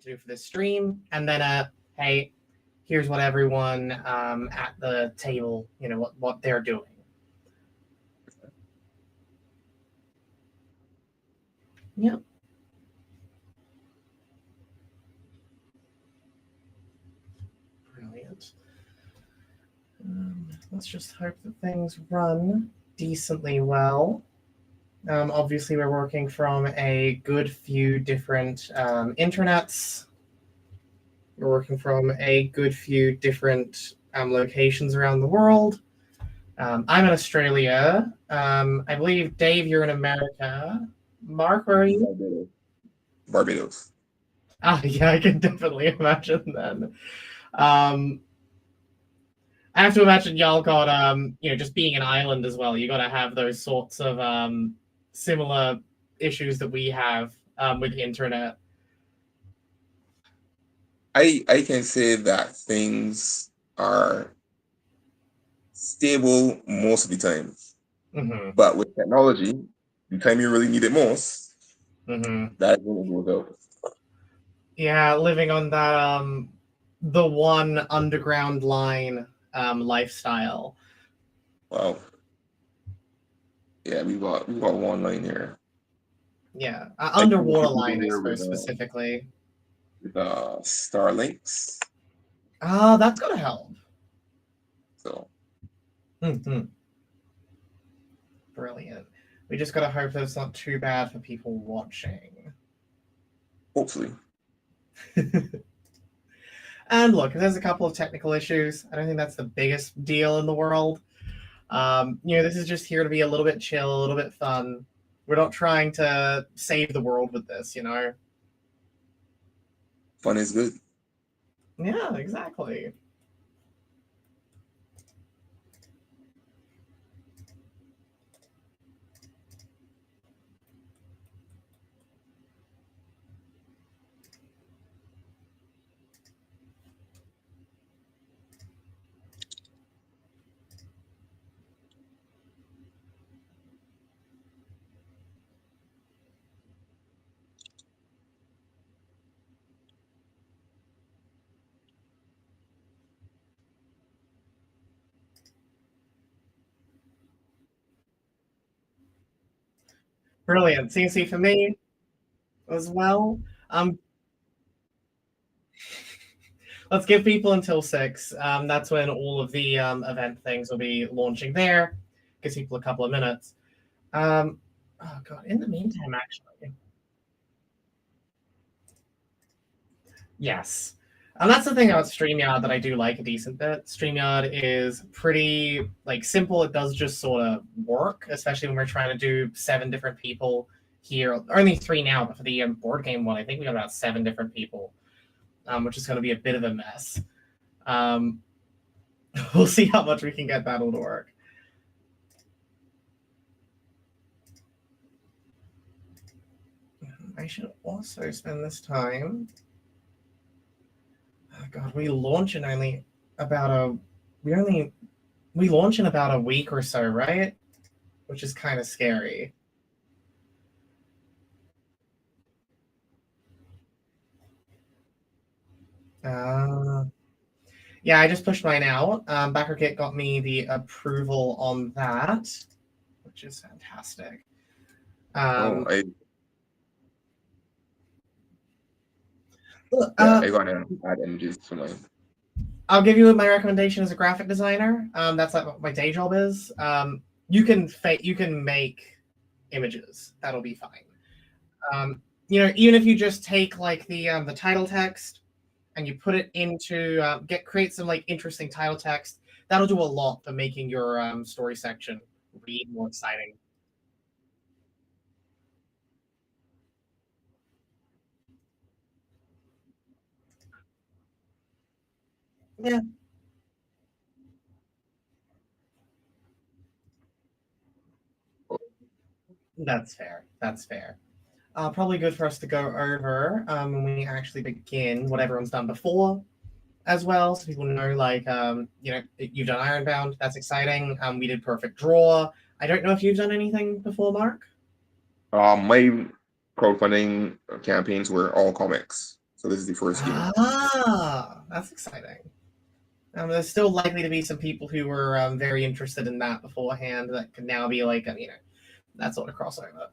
to do for this stream, and then hey, here's what everyone at the table, what they're doing. Yep. Brilliant. Let's just hope that things run decently well. Obviously, we're working from a good few different intranets. We're working from a good few different locations around the world. I'm in Australia. I believe, Dave, you're in America. Mark, where are you? Barbados. Yeah, I can definitely imagine then. I have to imagine y'all got, just being an island as well, you got to have those sorts of similar issues that we have with the internet. I can say that things are stable most of the time. Mm-hmm. But with technology, the time you really need it most, mm-hmm. that is when it goes out. Yeah, living on that the one underground line lifestyle. Wow. Yeah, we got one line here. Yeah, underwater line, I suppose, specifically. With Starlinks. That's gonna help. So. Mm-hmm. Brilliant. We just gotta hope that it's not too bad for people watching. Hopefully. And look, if there's a couple of technical issues, I don't think that's the biggest deal in the world. This is just here to be a little bit chill, a little bit fun. We're not trying to save the world with this, Fun is good. Yeah, exactly. Brilliant. CNC for me as well. Let's give people until 6. That's when all of the event things will be launching there. Gives people a couple of minutes. Oh god, in the meantime, actually. Yes. And that's the thing about StreamYard that I do like a decent bit. StreamYard is pretty simple. It does just sort of work, especially when we're trying to do 7 different people here. Only 3 now, but for the board game one, I think we got about 7 different people, which is going to be a bit of a mess. We'll see how much we can get that all to work. I should also spend this time. Oh god, we launch in about a week or so, right? Which is kind of scary. Yeah, I just pushed mine out. Backerkit got me the approval on that, which is fantastic. I got to add images to mine. I'll give you my recommendation as a graphic designer. That's like what my day job is. You can make images. That'll be fine. Even if you just take the title text and you put it into create some interesting title text, that'll do a lot for making your story section read more exciting. Yeah. That's fair. Probably good for us to go over when we actually begin what everyone's done before as well, so people know, you've done Ironbound. That's exciting. We did Perfect Draw. I don't know if you've done anything before, Mark? My crowdfunding campaigns were all comics. So this is the first game. Ah, that's exciting. There's still likely to be some people who were very interested in that beforehand that could now be like, that sort of crossover.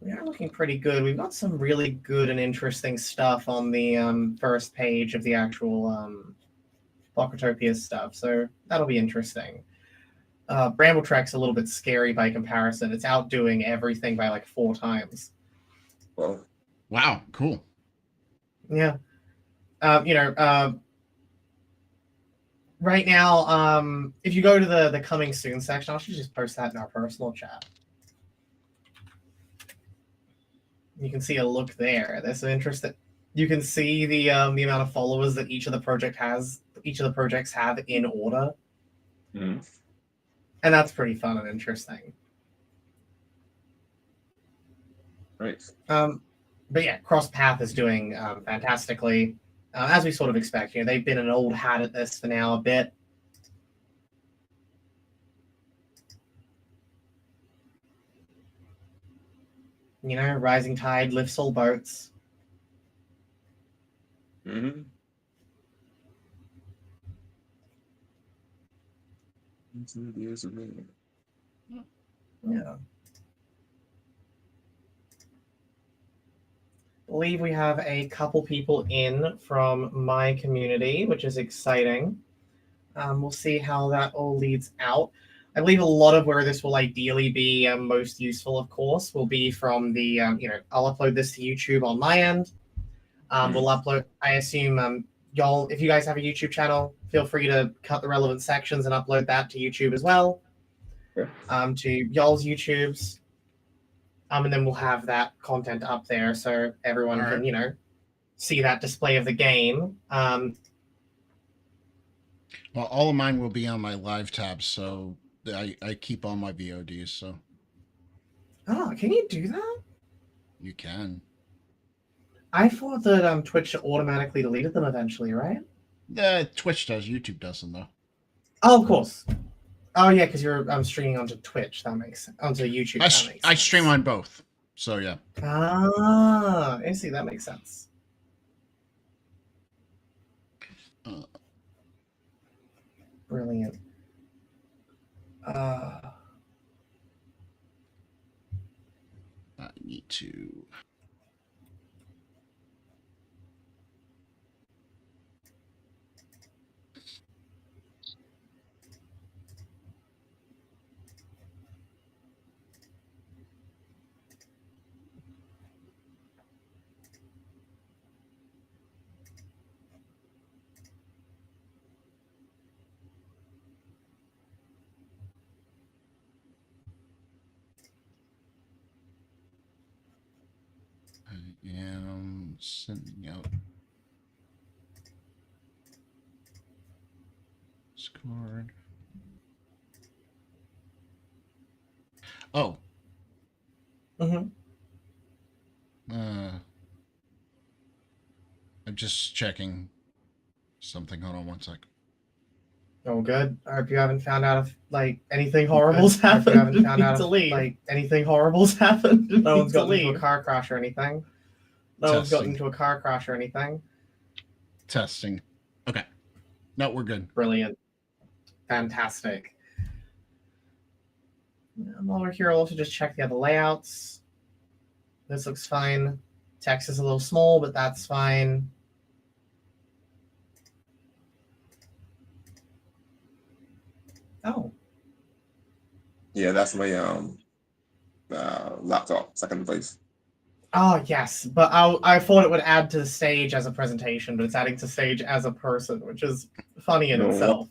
We are looking pretty good. We've got some really good and interesting stuff on the first page of the actual Pocketopia stuff, so that'll be interesting. Bramble Trek's a little bit scary by comparison. It's outdoing everything by like 4 times. Well, wow, cool. Yeah. Right now, if you go to the coming soon section, I should just post that in our personal chat. You can see a look there. There's some interest that you can see the amount of followers that each of the projects have in order. mm-hmm. And that's pretty fun and interesting. Right. But yeah, Cross Path is doing fantastically. As we sort of expect, they've been an old hat at this for now a bit. Rising tide lifts all boats. Mm-hmm. Yeah. I believe we have a couple people in from my community, which is exciting. We'll see how that all leads out. I believe a lot of where this will ideally be most useful, of course, will be from the, I'll upload this to YouTube on my end. We'll upload, I assume, y'all, if you guys have a YouTube channel, feel free to cut the relevant sections and upload that to YouTube as well. Yeah. To y'all's YouTubes. And then we'll have that content up there so everyone can, see that display of the game. Well, all of mine will be on my live tabs, so I keep all my VODs, so. Oh, can you do that? You can. I thought that Twitch automatically deleted them eventually, right? Twitch does. YouTube doesn't, though. Oh, of course. Oh, yeah, because you're streaming onto Twitch. That makes sense. Onto YouTube. I stream on both, so yeah. Ah, I see. That makes sense. Brilliant. I need to. I am sending out Discord. Oh. Mm-hmm. I'm just checking something. Hold on one sec. Oh, good. I hope you haven't found out if anything horrible's happened. I hope you haven't found out if anything horrible's happened. No one's gotten into a car crash or anything. No one's gotten into a car crash or anything. Testing. Okay. No, we're good. Brilliant. Fantastic. And while we're here, I'll also just check the other layouts. This looks fine. Text is a little small, but that's fine. Oh. Yeah, that's my laptop, second place. Oh, yes. But I thought it would add to the stage as a presentation, but it's adding to stage as a person, which is funny in itself.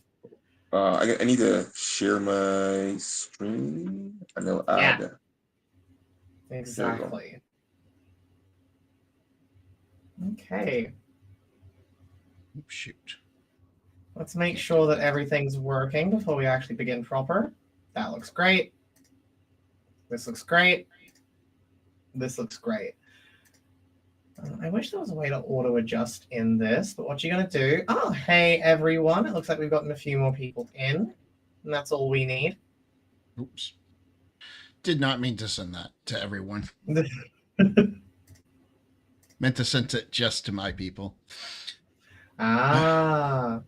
I need to share my screen and I'll add. Yeah. Exactly. Okay. Oops, shoot. Let's make sure that everything's working before we actually begin proper. That looks great. This looks great. This looks great. I wish there was a way to auto adjust in this, but what you're going to do... Oh, hey, everyone. It looks like we've gotten a few more people in, and that's all we need. Oops. did not mean to send that to everyone. Meant to send it just to my people. Ah.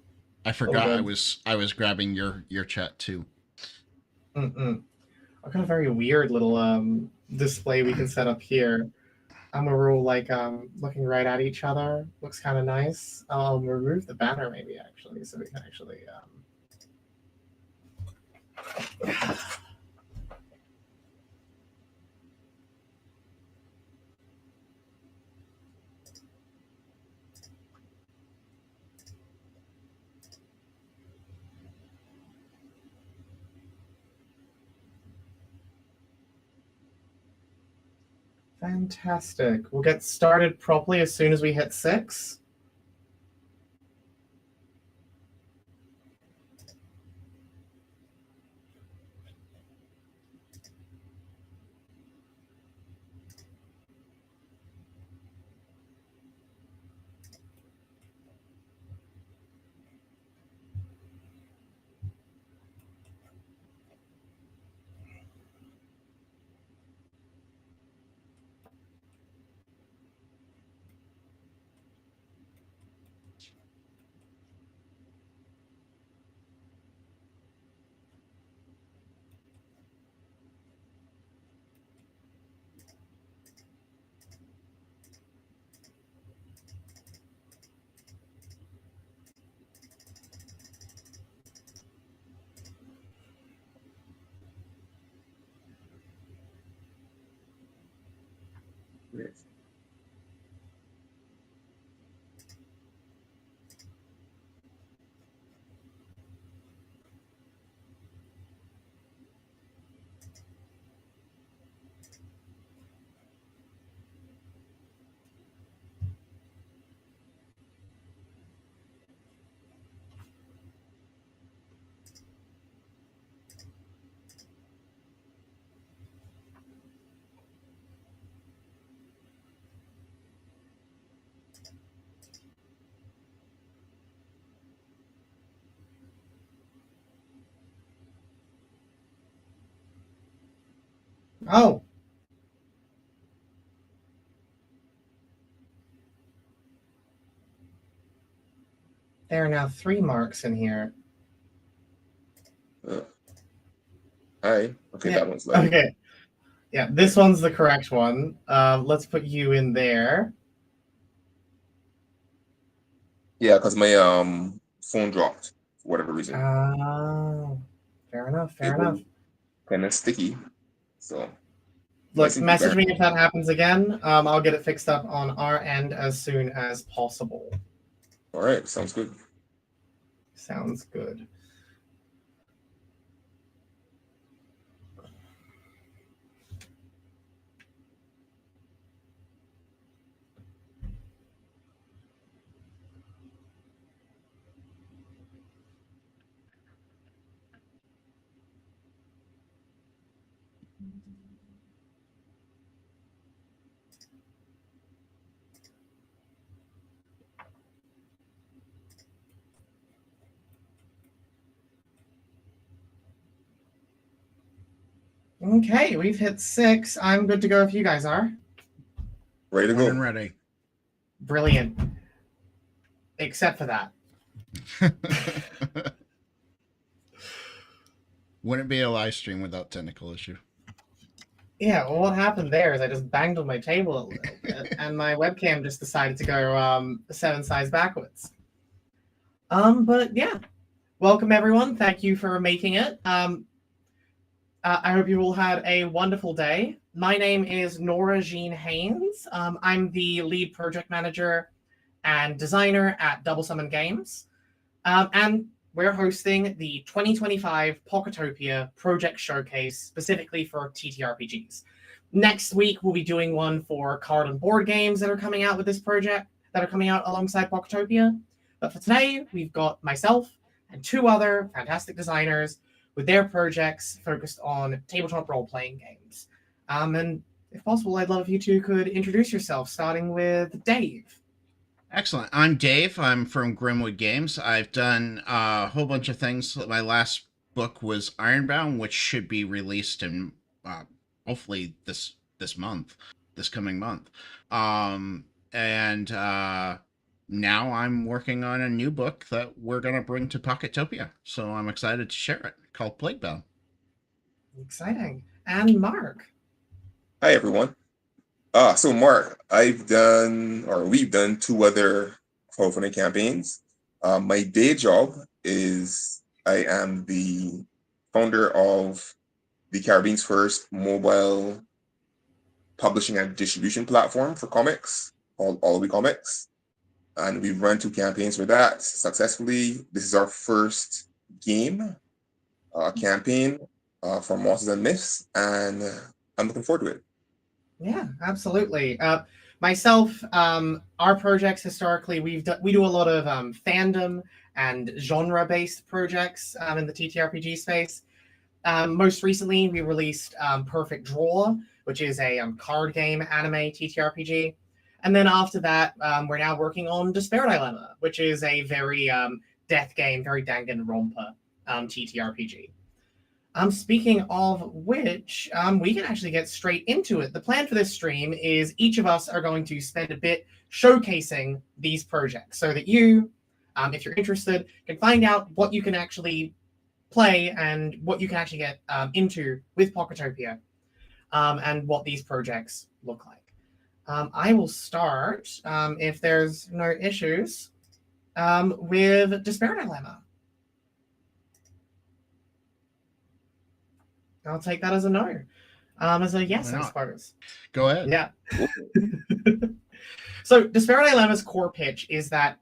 I forgot Oh, I was grabbing your chat too. Mm-mm. I've got a very weird little display we can set up here. We're all like looking right at each other. Looks kind of nice. I'll remove the banner maybe actually, so we can actually. Fantastic. We'll get started properly as soon as we hit 6. Yes. Oh, there are now 3 marks in here. Hi. Okay, Yeah. that one's like. Okay. Yeah, this one's the correct one. Let's put you in there. Yeah, because my phone dropped for whatever reason. Oh, fair enough. Fair It enough. was kind of sticky. So Look, nice and message prepared. me if that happens again. I'll get it fixed up on our end as soon as possible. All right, sounds good. Sounds good. Okay, we've hit 6. I'm good to go if you guys are. Ready to Born go. and ready. Brilliant. Except for that. Wouldn't be a live stream without technical issue. Yeah, well, what happened there is I just banged on my table a little bit, and my webcam just decided to go 7 size backwards. But yeah, welcome everyone. Thank you for making it. I hope you all had a wonderful day. My name is Nora Jean Haynes. I'm the lead project manager and designer at Double Summon Games. And we're hosting the 2025 Pocketopia Project Showcase specifically for TTRPGs. Next week, we'll be doing one for card and board games that are coming out with this project, that are coming out alongside Pocketopia. But for today, we've got myself and 2 other fantastic designers with their projects focused on tabletop role-playing games. And if possible, I'd love if you 2 could introduce yourself, starting with Dave. Excellent. I'm Dave. I'm from Grimwood Games. I've done a whole bunch of things. My last book was Ironbound, which should be released in hopefully this coming month. And now I'm working on a new book that we're gonna bring to Pocketopia, so I'm excited to share it. Called Plaguebound. Exciting. And Mark. Hi, everyone. So Mark, we've done two other crowdfunding campaigns. My day job is I am the founder of the Caribbean's first mobile publishing and distribution platform for comics called All We Comics. And we've run two campaigns for that successfully. This is our first game campaign for Monsters and Myths, and I'm looking forward to it. Yeah, absolutely. Myself, our projects historically, we do a lot of fandom and genre-based projects in the TTRPG space. Most recently, we released Perfect Draw, which is a card game anime TTRPG. And then after that, we're now working on Despair Dilemma, which is a very death game, very Danganronpa TTRPG. Speaking of which, we can actually get straight into it. The plan for this stream is each of us are going to spend a bit showcasing these projects so that you, if you're interested, can find out what you can actually play and what you can actually get into with Pocketopia and what these projects look like. I will start, if there's no issues, with Despair Dilemma. I'll take that as a no. As a yes, I suppose. Go ahead. Yeah. So Despair Dilemma's core pitch is that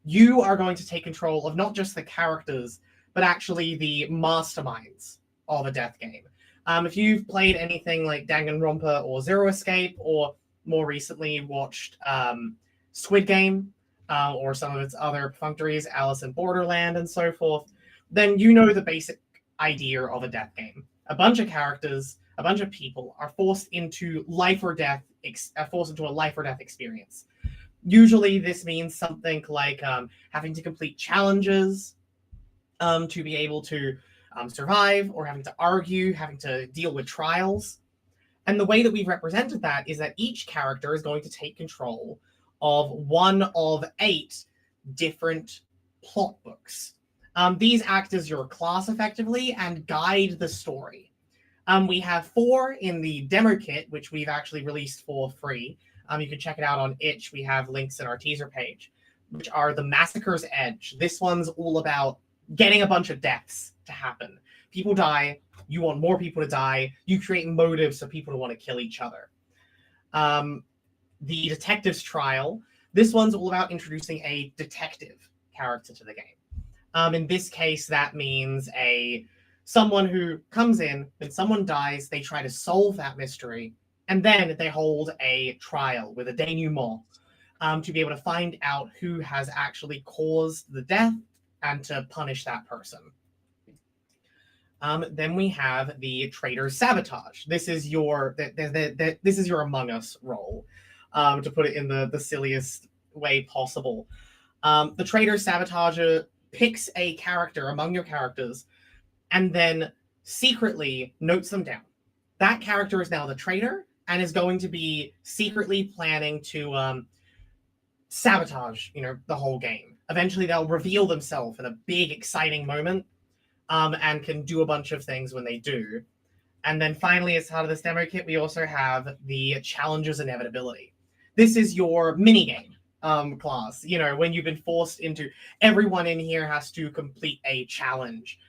you are going to take control of not just the characters, but actually the masterminds of a death game. If you've played anything like Danganronpa or Zero Escape, or more recently watched Squid Game, or some of its other perfunctories, Alice in Borderland and so forth, then you know the basic idea of a death game. A bunch of characters, a bunch of people are forced into a life or death experience. Usually this means something like having to complete challenges to be able to survive, or having to argue, having to deal with trials. And the way that we've represented that is that each character is going to take control of one of 8 different plot books. These act as your class effectively and guide the story. We have 4 in the demo kit, which we've actually released for free. You can check it out on itch. We have links in our teaser page, which are the Massacre's Edge. This one's all about getting a bunch of deaths to happen. People die. You want more people to die. You create motives for people to want to kill each other. The Detective's Trial. This one's all about introducing a detective character to the game. In this case, that means someone who comes in, when someone dies, they try to solve that mystery, and then they hold a trial with a denouement to be able to find out who has actually caused the death and to punish that person. Then we have the Traitor's Sabotage. This is your this is your Among Us role, to put it in the silliest way possible. The Traitor's Sabotage picks a character among your characters and then secretly notes them down. That character is now the traitor and is going to be secretly planning to sabotage, the whole game. Eventually they'll reveal themselves in a big, exciting moment, and can do a bunch of things when they do. And then finally, as part of this demo kit, we also have the Challenger's Inevitability. This is your minigame class. When you've been forced into, everyone in here has to complete a challenge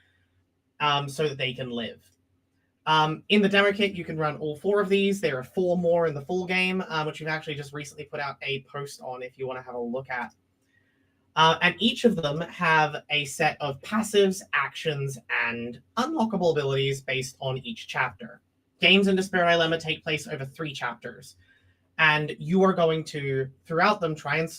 so that they can live. In the demo kit, you can run all 4 of these. There are 4 more in the full game, which we've actually just recently put out a post on if you want to have a look at. And each of them have a set of passives, actions, and unlockable abilities based on each chapter. Games in Despair Dilemma take place over 3 chapters, and you are going to, throughout them, try and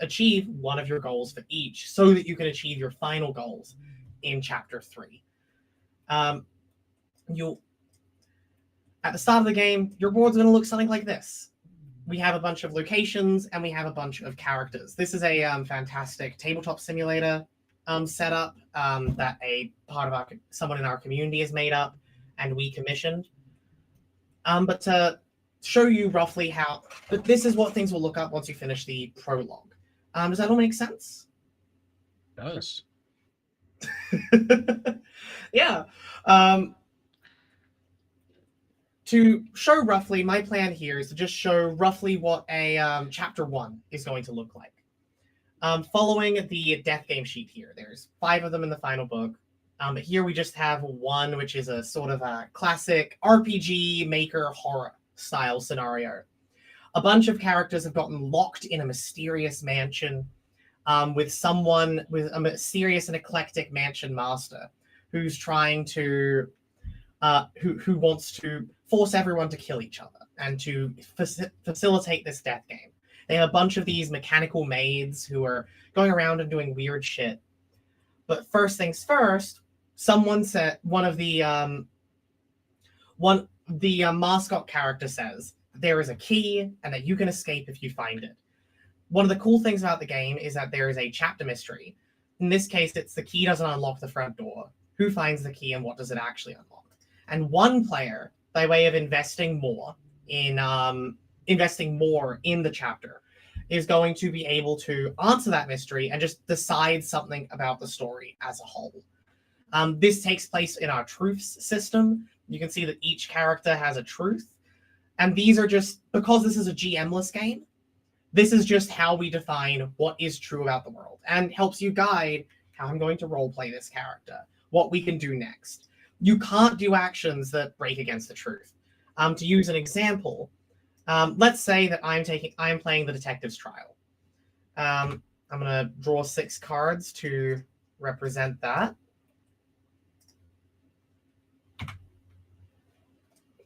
achieve one of your goals for each so that you can achieve your final goals in Chapter 3. At the start of the game, your board's going to look something like this. We have a bunch of locations and we have a bunch of characters. This is a fantastic tabletop simulator setup that a part of someone in our community has made up and we commissioned. But to show you roughly how, but this is what things will look up once you finish the prologue. Does that all make sense? It does. Yeah. To show roughly, my plan here is to just show roughly what a chapter 1 is going to look like. Following the death game sheet here, there's 5 of them in the final book. But here we just have one, which is a sort of a classic RPG maker horror style scenario. A bunch of characters have gotten locked in a mysterious mansion with a mysterious and eclectic mansion master who's trying to who wants to force everyone to kill each other and to facilitate this death game. They have a bunch of these mechanical maids who are going around and doing weird shit. But first things first, someone said the mascot character says there is a key and that you can escape if you find it. One of the cool things about the game is that there is a chapter mystery. In this case, it's the key doesn't unlock the front door. Who finds the key and what does it actually unlock? And one player, by way of investing more in the chapter, is going to be able to answer that mystery and just decide something about the story as a whole. This takes place in our truths system. You can see that each character has a truth. And these are just, because this is a GM-less game, this is just how we define what is true about the world and helps you guide how I'm going to roleplay this character, what we can do next. You can't do actions that break against the truth. To use an example, let's say that I'm playing the detective's trial. I'm going to draw 6 cards to represent that.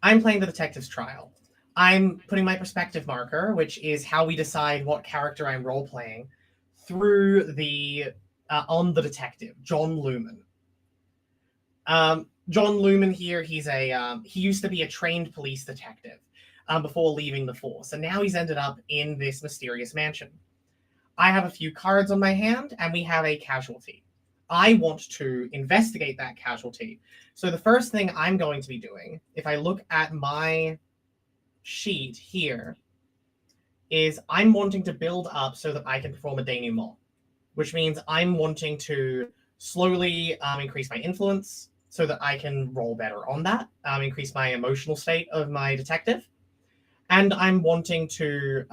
I'm playing the detective's trial. I'm putting my perspective marker, which is how we decide what character I'm role-playing, through on the detective, John Lumen. John Lumen here, he used to be a trained police detective before leaving the force, and now he's ended up in this mysterious mansion. I have a few cards on my hand, and we have a casualty. I want to investigate that casualty. So the first thing I'm going to be doing, if I look at my sheet here, is I'm wanting to build up so that I can perform a denouement, which means I'm wanting to slowly increase my influence so that I can roll better on that, increase my emotional state of my detective. And I'm wanting to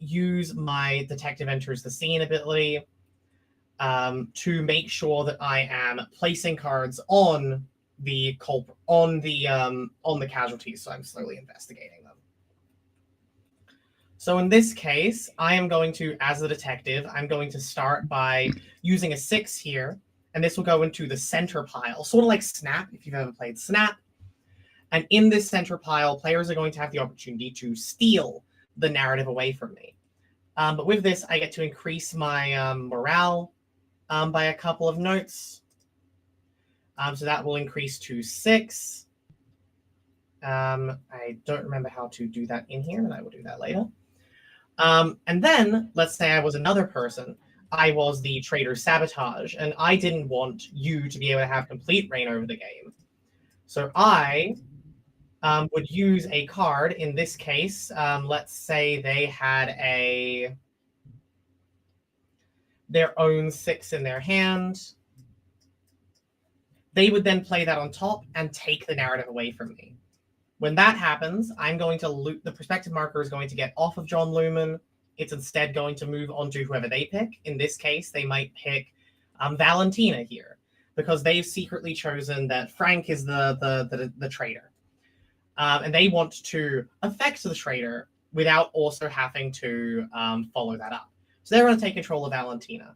use my detective enters the scene ability to make sure that I am placing cards on the culprit, on the casualties, so I'm slowly investigating them. So in this case, I am going to, as the detective, I'm going to start by using a 6 here, and this will go into the center pile, sort of like Snap, if you've ever played Snap. And in this center pile, players are going to have the opportunity to steal the narrative away from me. But with this, I get to increase my morale by a couple of notes. So that will increase to 6. I don't remember how to do that in here, and I will do that later. And then, let's say I was another person. I was the traitor Sabotage, and I didn't want you to be able to have complete reign over the game. So I would use a card. In this case, let's say they had their own 6 in their hand. They would then play that on top and take the narrative away from me. When that happens, I'm going to loot. The perspective marker is going to get off of John Lumen. It's instead going to move on to whoever they pick. In this case, they might pick Valentina here, because they've secretly chosen that Frank is the traitor. And they want to affect the traitor without also having to follow that up. So they're going to take control of Valentina.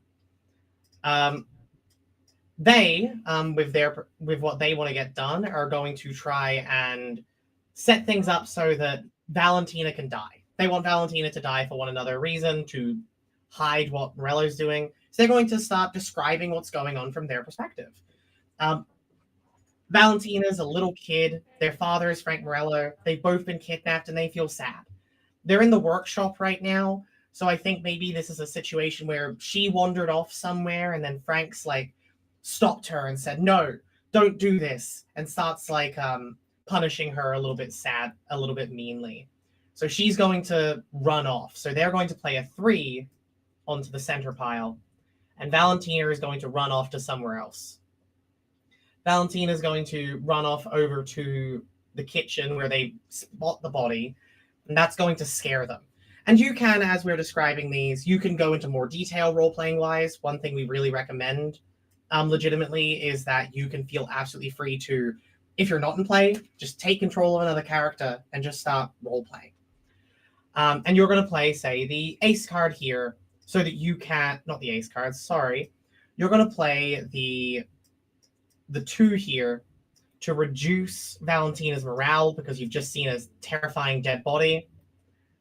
They, with what they want to get done, are going to try and set things up so that Valentina can die. They want Valentina to die for one another reason, to hide what Morello's doing. So they're going to start describing what's going on from their perspective. Valentina's a little kid. Their father is Frank Morello. They've both been kidnapped and they feel sad. They're in the workshop right now. So I think maybe this is a situation where she wandered off somewhere and then Frank's like stopped her and said, no, don't do this. And starts like punishing her a little bit meanly. So she's going to run off. So they're going to play a 3 onto the center pile, and Valentina is going to run off to somewhere else. Valentina is going to run off over to the kitchen where they spot the body, and that's going to scare them. And you can, as we're describing these, you can go into more detail role-playing wise. One thing we really recommend legitimately is that you can feel absolutely free to, if you're not in play, just take control of another character and just start role-playing. And you're going to play, say, the ace card here, so that you can, not the ace cards, sorry. You're going to play the 2 here to reduce Valentina's morale because you've just seen a terrifying dead body.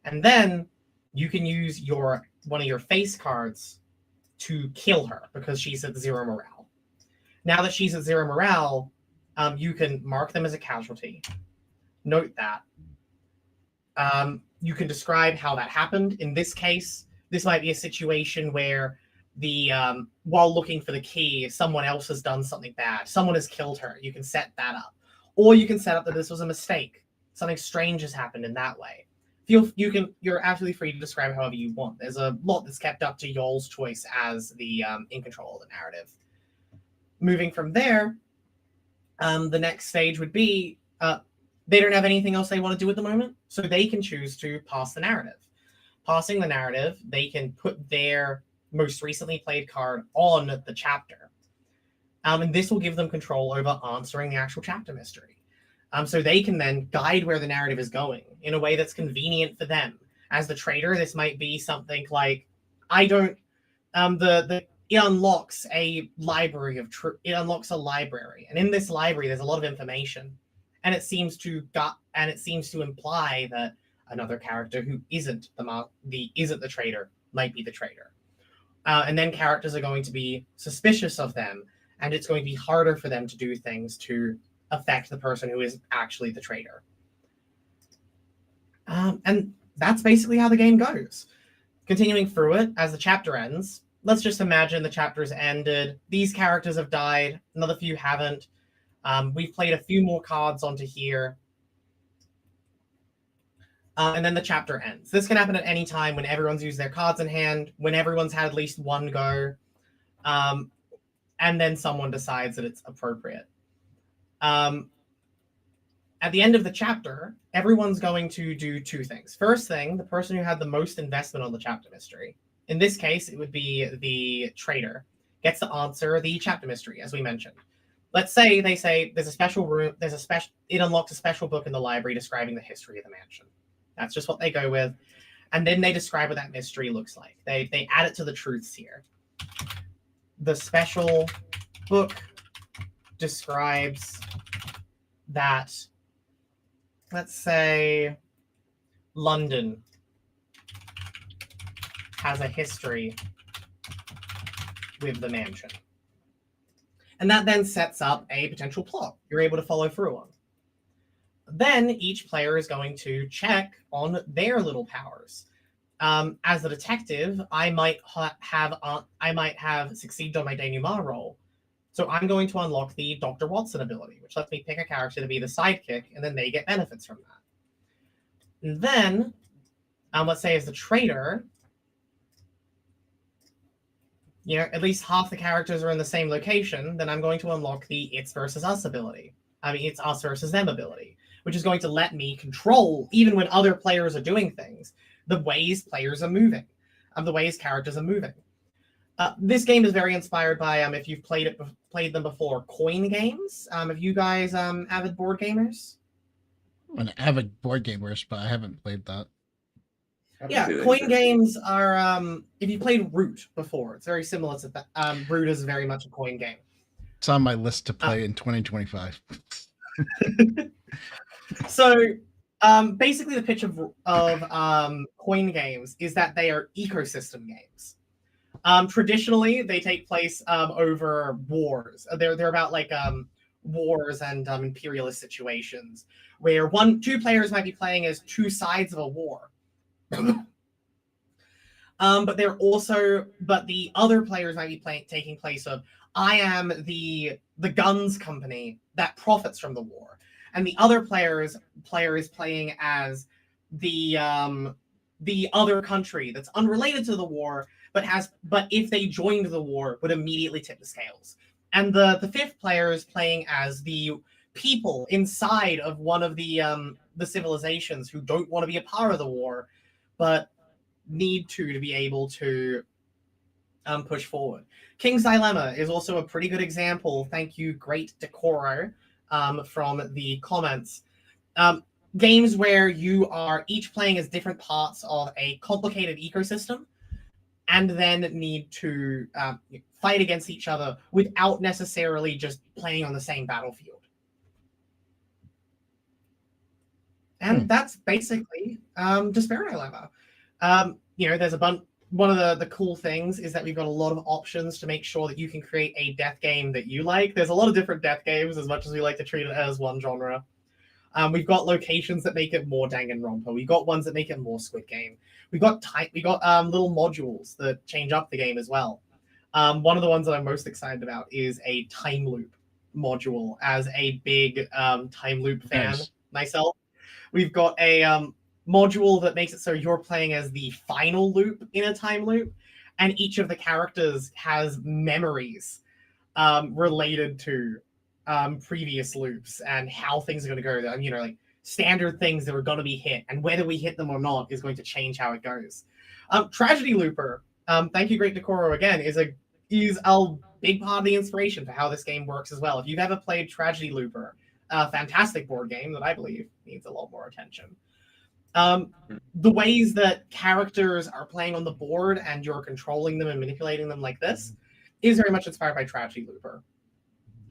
And then you can use one of your face cards to kill her because she's at 0 morale. Now that she's at 0 morale, you can mark them as a casualty. Note that. You can describe how that happened. In this case, this might be a situation where while looking for the key, someone else has done something bad. Someone has killed her. You can set that up. Or you can set up that this was a mistake. Something strange has happened in that way. You're absolutely free to describe however you want. There's a lot that's kept up to y'all's choice as the in control of the narrative. Moving from there, the next stage would be they don't have anything else they want to do at the moment, so they can choose to pass the narrative. Passing the narrative, they can put their most recently played card on the chapter. And this will give them control over answering the actual chapter mystery. So they can then guide where the narrative is going in a way that's convenient for them. As the trader, this might be something like, it unlocks a library it unlocks a library. And in this library, there's a lot of information. And it seems to imply that another character who isn't the trader might be the trader. And then characters are going to be suspicious of them, and it's going to be harder for them to do things to affect the person who is actually the trader. And that's basically how the game goes. Continuing through it, as the chapter ends, let's just imagine the chapter's ended. These characters have died, another few haven't. We've played a few more cards onto here. And then the chapter ends. This can happen at any time when everyone's used their cards in hand, when everyone's had at least one go, and then someone decides that it's appropriate. At the end of the chapter, everyone's going to do 2 things. First thing, the person who had the most investment on the chapter mystery, in this case, it would be the trader, gets to answer the chapter mystery, as we mentioned. Let's say they say there's a special room, it unlocks a special book in the library describing the history of the mansion. That's just what they go with. And then they describe what that mystery looks like. They add it to the truths here. The special book describes that, let's say, London has a history with the mansion. And that then sets up a potential plot you're able to follow through on. Then each player is going to check on their little powers. As a detective, I might have succeeded on my denouement roll. So I'm going to unlock the Dr. Watson ability, which lets me pick a character to be the sidekick, and then they get benefits from that. And then, let's say as the trader, at least half the characters are in the same location, then I'm going to unlock the It's versus Us ability. It's Us versus Them ability, which is going to let me control, even when other players are doing things, the ways players are moving, the ways characters are moving. This game is very inspired by, if you've played them before, coin games. Have you guys avid board gamers? I'm an avid board gamer, but I haven't played that. Yeah, coin games are, if you played Root before, it's very similar to that. Root is very much a coin game. It's on my list to play in 2025. So, basically the pitch of coin games is that they are ecosystem games. Traditionally, they take place over wars. They're about wars and imperialist situations where 2 players might be playing as 2 sides of a war. But the other players might be taking place of, I am the guns company that profits from the war, and the other player is playing as the other country that's unrelated to the war, but if they joined the war, would immediately tip the scales. And the fifth player is playing as the people inside of one of the civilizations who don't want to be a part of the war, but need to be able to push forward. King's Dilemma is also a pretty good example. Thank you, Great Decoro, from the comments. Games where you are each playing as different parts of a complicated ecosystem, and then need to fight against each other without necessarily just playing on the same battlefield. And that's basically Despair Dilemma. There's a bunch. One of the cool things is that we've got a lot of options to make sure that you can create a death game that you like. There's a lot of different death games, as much as we like to treat it as one genre. We've got locations that make it more Danganronpa. We've got ones that make it more Squid Game. We got little modules that change up the game as well. One of the ones that I'm most excited about is a time loop module. As a big time loop fan myself, we've got a module that makes it so you're playing as the final loop in a time loop, and each of the characters has memories related to previous loops and how things are going to go. Like standard things that are going to be hit, and whether we hit them or not is going to change how it goes. Tragedy Looper, thank you, Great Decoro, again, is a big part of the inspiration for how this game works as well. If you've ever played Tragedy Looper, a fantastic board game that I believe needs a lot more attention. The ways that characters are playing on the board and you're controlling them and manipulating them like this is very much inspired by Tragedy Looper,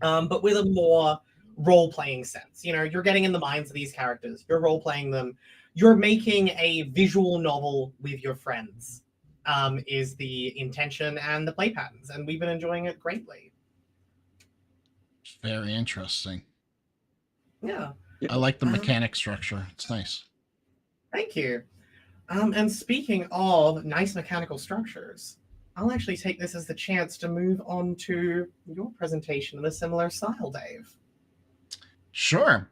but with a more role-playing sense. You're getting in the minds of these characters, you're role-playing them, you're making a visual novel with your friends, is the intention and the play patterns, and we've been enjoying it greatly. Very interesting. Yeah. I like the mechanic structure. It's nice. Thank you. And speaking of nice mechanical structures, I'll actually take this as the chance to move on to your presentation in a similar style, Dave. Sure.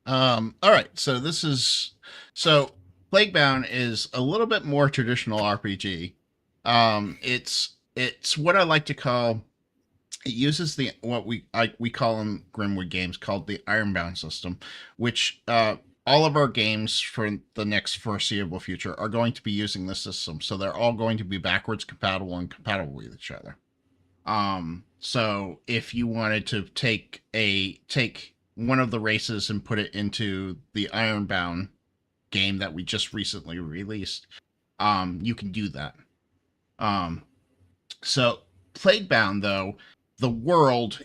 All right. So Plaguebound is a little bit more traditional RPG. It's what I like to call. It uses what we call in Grimwood games called the Ironbound system, which all of our games for the next foreseeable future are going to be using this system. So they're all going to be backwards compatible and compatible with each other. So if you wanted to take one of the races and put it into the Ironbound game that we just recently released, you can do that. So Plaguebound, though, the world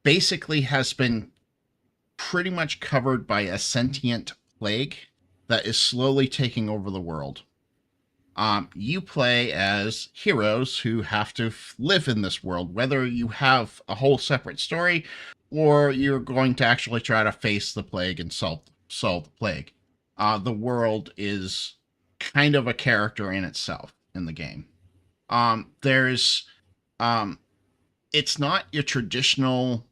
basically has been pretty much covered by a sentient plague that is slowly taking over the world. You play as heroes who have to live in this world, whether you have a whole separate story or you're going to actually try to face the plague and solve the plague. The world is kind of a character in itself in the game. It's not your traditional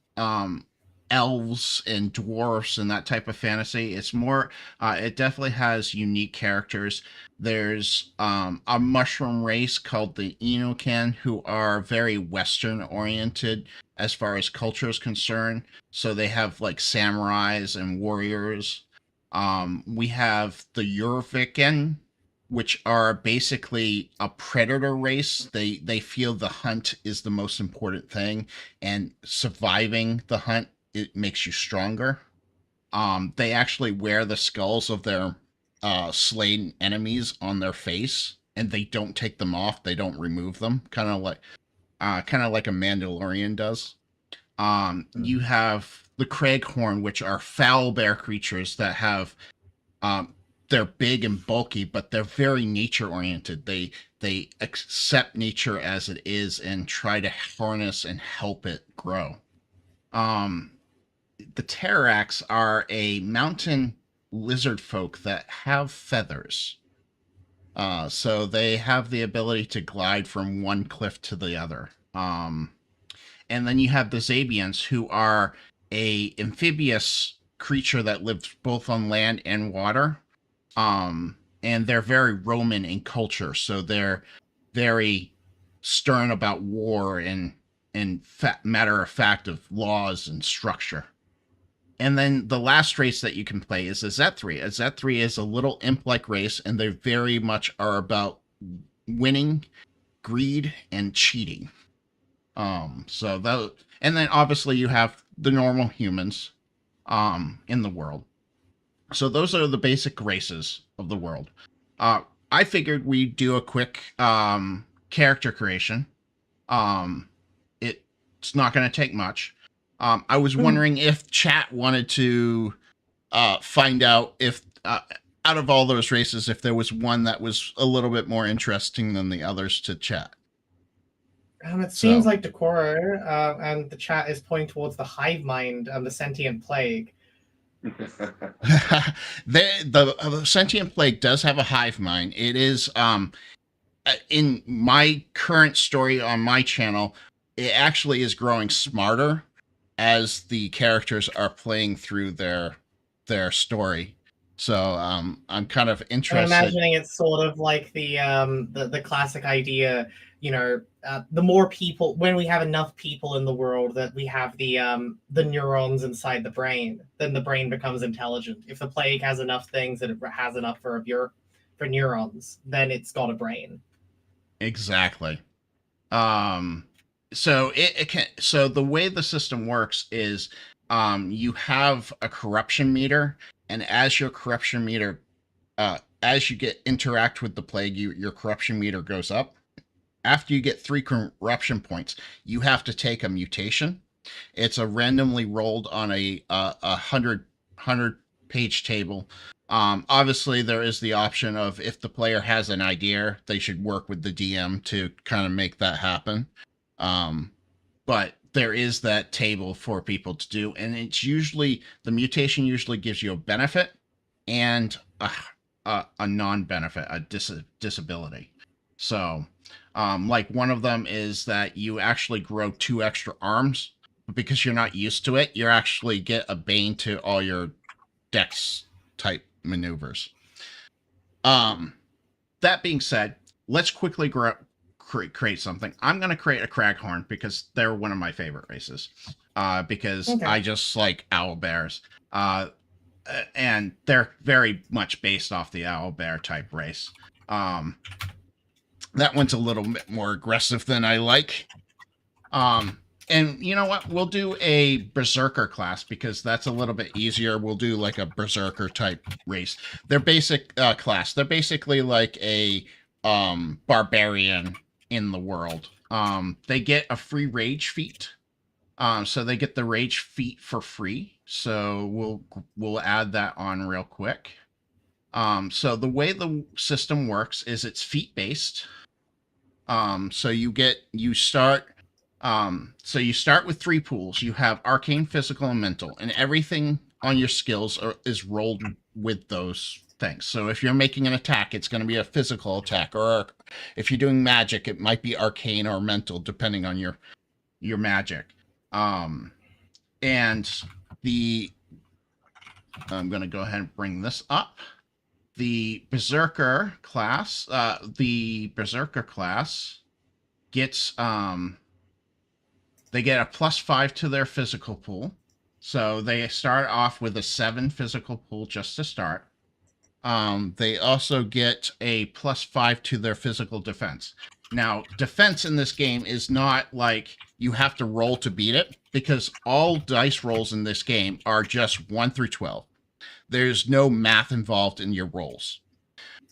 elves and dwarfs and that type of fantasy. It's more, it definitely has unique characters. There's a mushroom race called the Enokan, who are very Western oriented as far as culture is concerned. So they have like samurais and warriors. We have the Urviken, which are basically a predator race. They feel the hunt is the most important thing, and surviving the hunt, it makes you stronger. They actually wear the skulls of their slain enemies on their face, and they don't take them off. They don't remove them, kind of like a Mandalorian does. You have the Craighorn, which are foul bear creatures that have they're big and bulky, but they're very nature oriented. They accept nature as it is and try to harness and help it grow. The Terrax are a mountain lizard folk that have feathers. So they have the ability to glide from one cliff to the other. And then you have the Zabians, who are a amphibious creature that lives both on land and water. And they're very Roman in culture, so they're very stern about war and matter of fact of laws and structure. And then the last race that you can play is a Z3. A Z3 is a little imp-like race, and they very much are about winning, greed, and cheating. So that, and then obviously you have the normal humans, in the world. So those are the basic races of the world. I figured we'd do a quick character creation. It's not going to take much. I was wondering if chat wanted to find out if, out of all those races, if there was one that was a little bit more interesting than the others to chat. It seems like Decoro, and the chat is pointing towards the hive mind and the sentient plague. The sentient plague does have a hive mind. It is in my current story on my channel, it actually is growing smarter as the characters are playing through their story. So I'm kind of interested. I'm imagining it's sort of like the classic idea, you know, the more people, when we have enough people in the world, that we have the neurons inside the brain, then the brain becomes intelligent. If the plague has enough things and it has enough for neurons, then it's got a brain. Exactly. So it can. So the way the system works is, you have a corruption meter, and as your corruption meter, as you interact with the plague, your corruption meter goes up. After you get 3 corruption points, you have to take a mutation. It's a randomly rolled on a 100 page table. Obviously, there is the option of, if the player has an idea, they should work with the DM to kind of make that happen. But there is that table for people to do, and it's usually, the mutation usually gives you a benefit and a non-benefit, a disability. So, like one of them is that you actually grow 2 extra arms, but because you're not used to it, you actually get a bane to all your dex type maneuvers. That being said, let's quickly create something. I'm going to create a Craghorn because they're one of my favorite races. Because okay. I just like owlbears. And they're very much based off the owlbear type race. That one's a little bit more aggressive than I like. And you know what? We'll do a Berserker class because that's a little bit easier. We'll do like a Berserker type race. Their basic class. They're basically like a barbarian in the world. They get a free rage feat. So they get the rage feat for free. So we'll add that on real quick. So the way the system works is it's feat based. So you start with 3 pools. You have arcane, physical, and mental, and everything on your skills is rolled with those things. So if you're making an attack, it's going to be a physical attack, or if you're doing magic, it might be arcane or mental, depending on your magic. And I'm going to go ahead and bring this up. The Berserker class, gets they get a +5 to their physical pool. So they start off with a 7 physical pool just to start. They also get a +5 to their physical defense. Now, defense in this game is not like you have to roll to beat it, because all dice rolls in this game are just 1 through 12. There's no math involved in your rolls.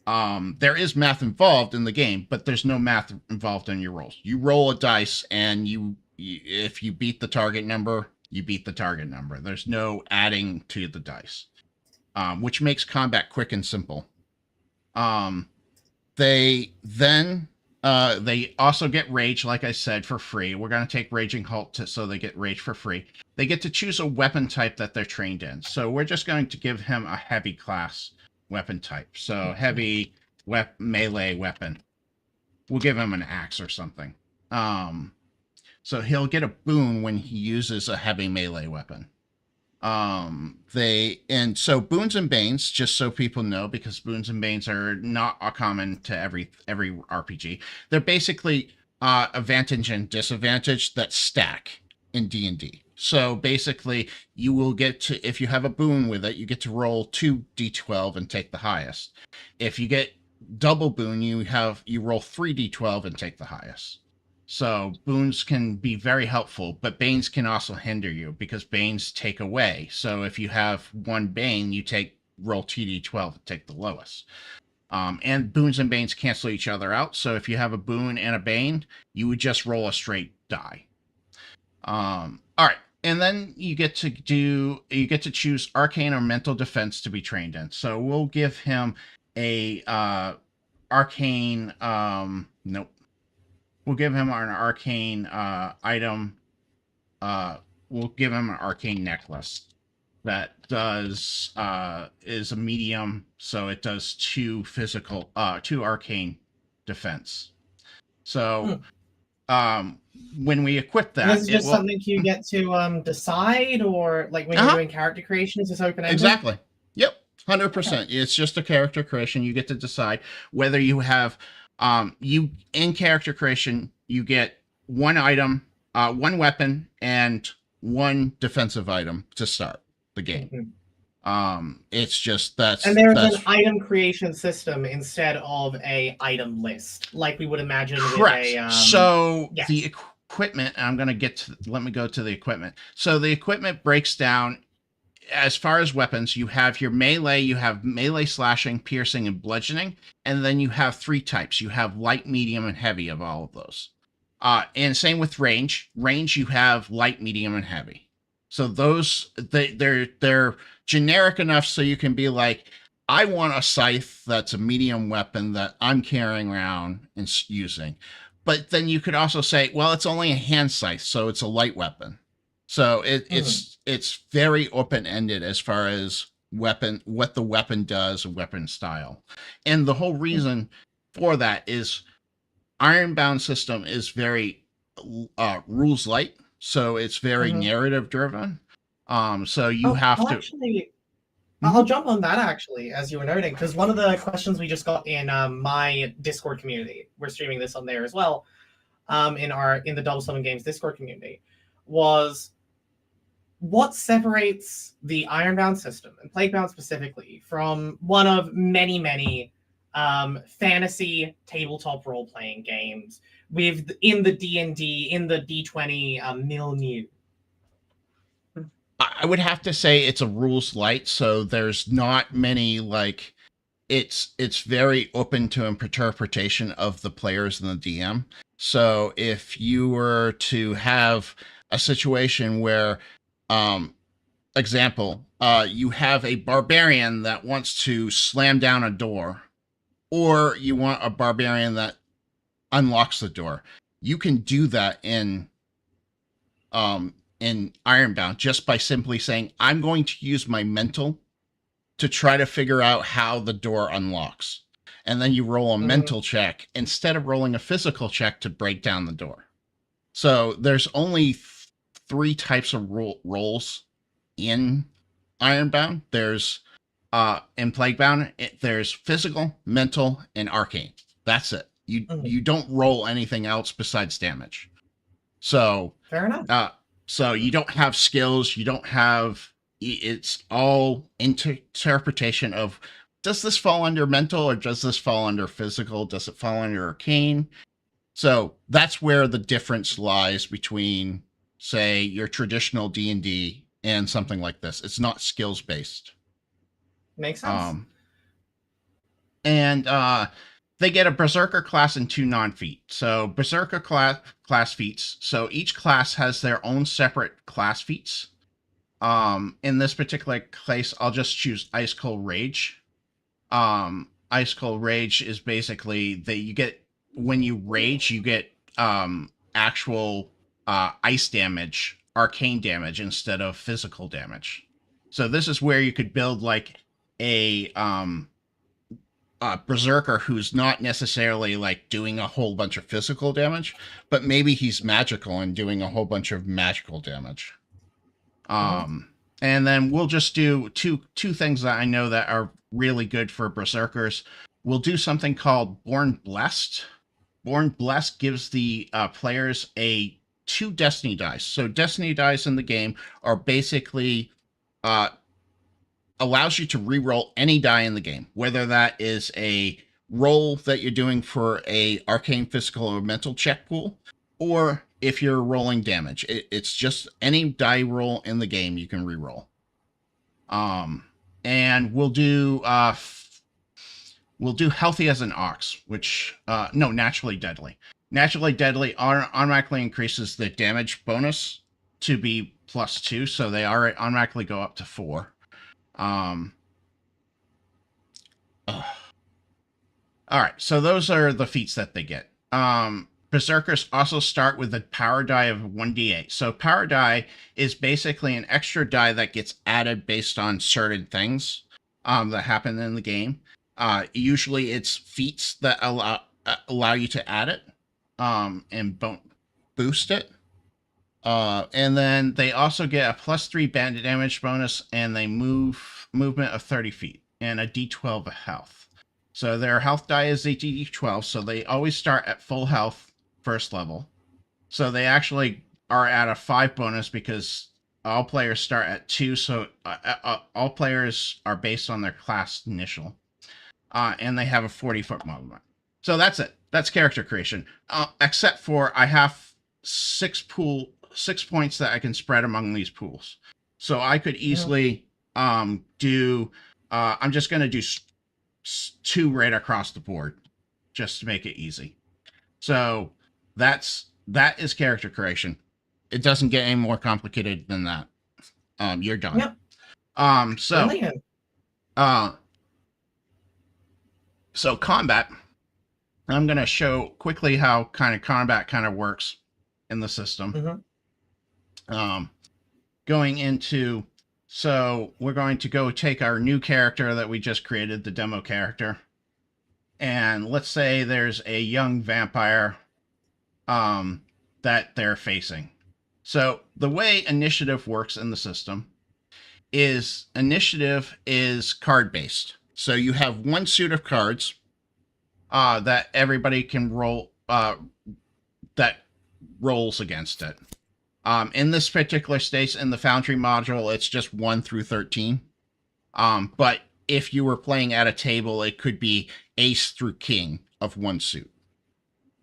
There is math involved in the game, but there's no math involved in your rolls. You roll a dice, and if you beat the target number, you beat the target number. There's no adding to the dice, which makes combat quick and simple. They also get rage, like I said, for free. We're going to take Raging Halt so they get rage for free. They get to choose a weapon type that they're trained in. So we're just going to give him a heavy class weapon type. So heavy melee weapon. We'll give him an axe or something. So he'll get a boon when he uses a heavy melee weapon. So boons and banes, just so people know, because boons and banes are not common to every RPG. They're basically advantage and disadvantage that stack in D&D. So basically, you will get to, if you have a boon with it, you get to roll 2d12 and take the highest. If you get double boon, you roll 3d12 and take the highest. So boons can be very helpful, but banes can also hinder you because banes take away. So if you have one bane, you roll 2d12 and take the lowest. And boons and banes cancel each other out. So if you have a boon and a bane, you would just roll a straight die. All right. And then you get to choose arcane or mental defense to be trained in. So we'll give him a arcane. Nope. We'll give him an arcane item. We'll give him an arcane necklace that is a medium, so it does 2 arcane defense. So when we equip that, this is just something you get to decide, or like when you're doing character creation, is this open-ended? Exactly. Yep, 100%. Okay. It's just a character creation. You get to decide whether you have in character creation, you get 1 item, 1 weapon, and 1 defensive item to start the game. It's just and there's an item creation system instead of a item list, like we would imagine. Correct. With so the equipment, I'm going to let me go to the equipment. So the equipment breaks down. As far as weapons, you have your melee, you have melee, slashing, piercing, and bludgeoning, and then you have 3 types. You have light, medium, and heavy of all of those. And same with range. Range, you have light, medium, and heavy. So those, they're generic enough so you can be like, I want a scythe that's a medium weapon that I'm carrying around and using. But then you could also say, well, it's only a hand scythe, so it's a light weapon. So it's very open-ended as far as what the weapon does and weapon style. And the whole reason for that is Ironbound system is very rules light, so it's very narrative driven. So you have to actually I'll jump on that actually, as you were noting, because one of the questions we just got in my Discord community, we're streaming this on there as well, in the Double Summon Games Discord community, was what separates the Ironbound system, and Plaguebound specifically, from one of many, many fantasy tabletop role-playing games in the D&D, in the D20 milieu? I would have to say it's a rules light, so there's not many, like, it's very open to interpretation of the players and the DM. So if you were to have a situation where example, you have a barbarian that wants to slam down a door, or you want a barbarian that unlocks the door. You can do that in Ironbound just by simply saying, I'm going to use my mental to try to figure out how the door unlocks. And then you roll a mental check instead of rolling a physical check to break down the door. So there's only 3 types of rolls in Ironbound. There's in Plaguebound, there's physical, mental, and arcane. That's it. You don't roll anything else besides damage. So fair enough. So you don't have skills. You don't have. It's all interpretation of, does this fall under mental or does this fall under physical? Does it fall under arcane? So that's where the difference lies between, say, your traditional D&D and something like this. It's not skills based. Makes sense. And they get a Berserker class and 2 non-feat. So Berserker class feats. So each class has their own separate class feats. In this particular case, I'll just choose Ice Cold Rage. Ice Cold Rage is basically when you rage, you get actual ice damage, arcane damage, instead of physical damage. So this is where you could build like a berserker who's not necessarily like doing a whole bunch of physical damage, but maybe he's magical and doing a whole bunch of magical damage. And then we'll just do two things that I know that are really good for berserkers. We'll do something called Born Blessed. Born Blessed gives the players a 2 destiny dice. So destiny dice in the game are basically allows you to re-roll any die in the game, whether that is a roll that you're doing for a arcane, physical, or mental check pool, or if you're rolling damage. It's just any die roll in the game you can re-roll. And we'll do healthy as an ox, which no, naturally deadly. Naturally deadly automatically increases the damage bonus to be +2, so they automatically go up to 4. All right, so those are the feats that they get. Berserkers also start with a power die of 1d8. So power die is basically an extra die that gets added based on certain things that happen in the game. Usually it's feats that allow you to add it and boost it. And then they also get a +3 bandit damage bonus, and they movement of 30 feet and a d12 of health. So their health die is a d12, so they always start at full health first level. So they actually are at a 5 bonus because all players start at 2, so all players are based on their class initial. And they have a 40-foot movement. So that's it. That's character creation. Except for I have 6 points that I can spread among these pools. So I could easily do... I'm just going to do 2 right across the board just to make it easy. So that is character creation. It doesn't get any more complicated than that. You're done. Yep. So Brilliant. So combat, I'm going to show quickly how combat works in the system. Going into, so we're going to go take our new character that we just created, the demo character. And let's say there's a young vampire that they're facing. So the way initiative works in the system is initiative is card-based. So you have 1 suit of cards that everybody can roll, that rolls against it. In this particular stage, in the Foundry module, it's just 1 through 13. But if you were playing at a table, it could be ace through king of 1 suit.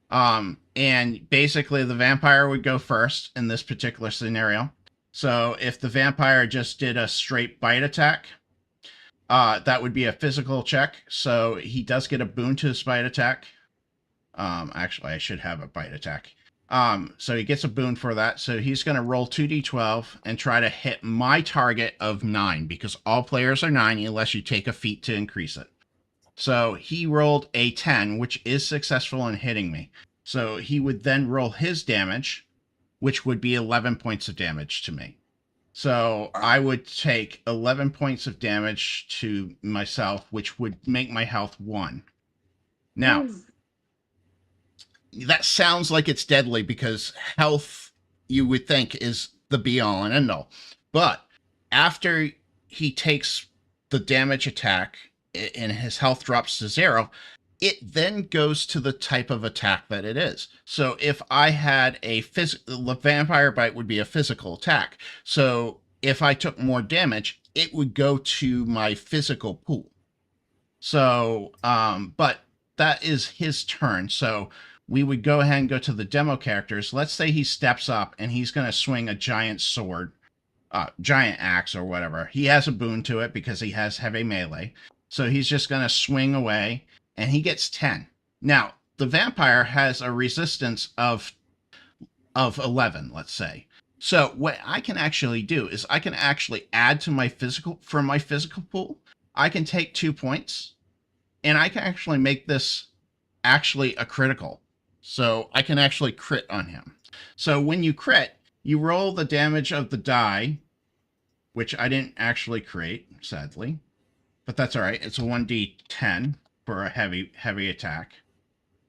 And basically the vampire would go first in this particular scenario. So if the vampire just did a straight bite attack, that would be a physical check. So he does get a boon to his bite attack. Actually, I should have a bite attack. So he gets a boon for that. So he's going to roll 2d12 and try to hit my target of 9, because all players are 9 unless you take a feat to increase it. So he rolled a 10, which is successful in hitting me. So he would then roll his damage, which would be 11 points of damage to me. So I would take 11 points of damage to myself, which would make my health 1. Now, that sounds like it's deadly because health, you would think, is the be-all and end-all. But after he takes the damage attack and his health drops to 0, it then goes to the type of attack that it is. So if I had the vampire bite would be a physical attack. So if I took more damage, it would go to my physical pool. So, but that is his turn. So we would go ahead and go to the demo characters. Let's say he steps up and he's going to swing a giant sword, giant axe or whatever. He has a boon to it because he has heavy melee. So he's just going to swing away, and he gets 10. Now, the vampire has a resistance of 11, let's say. So what I can actually do is I can actually add to my physical pool. I can take 2 points, and I can actually make this actually a critical. So I can actually crit on him. So when you crit, you roll the damage of the die, which I didn't actually create, sadly. But that's all right. It's a 1d10 for a heavy attack.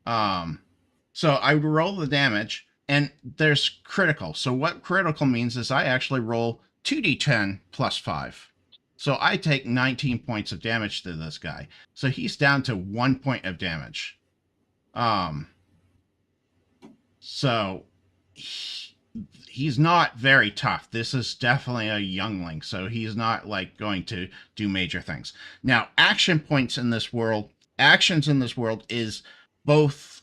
So I roll the damage, and there's critical. So what critical means is I actually roll 2d10 plus 5. So I take 19 points of damage to this guy. So he's down to 1 point of damage. So he's not very tough. This is definitely a youngling, so he's not like going to do major things. Now, actions in this world is both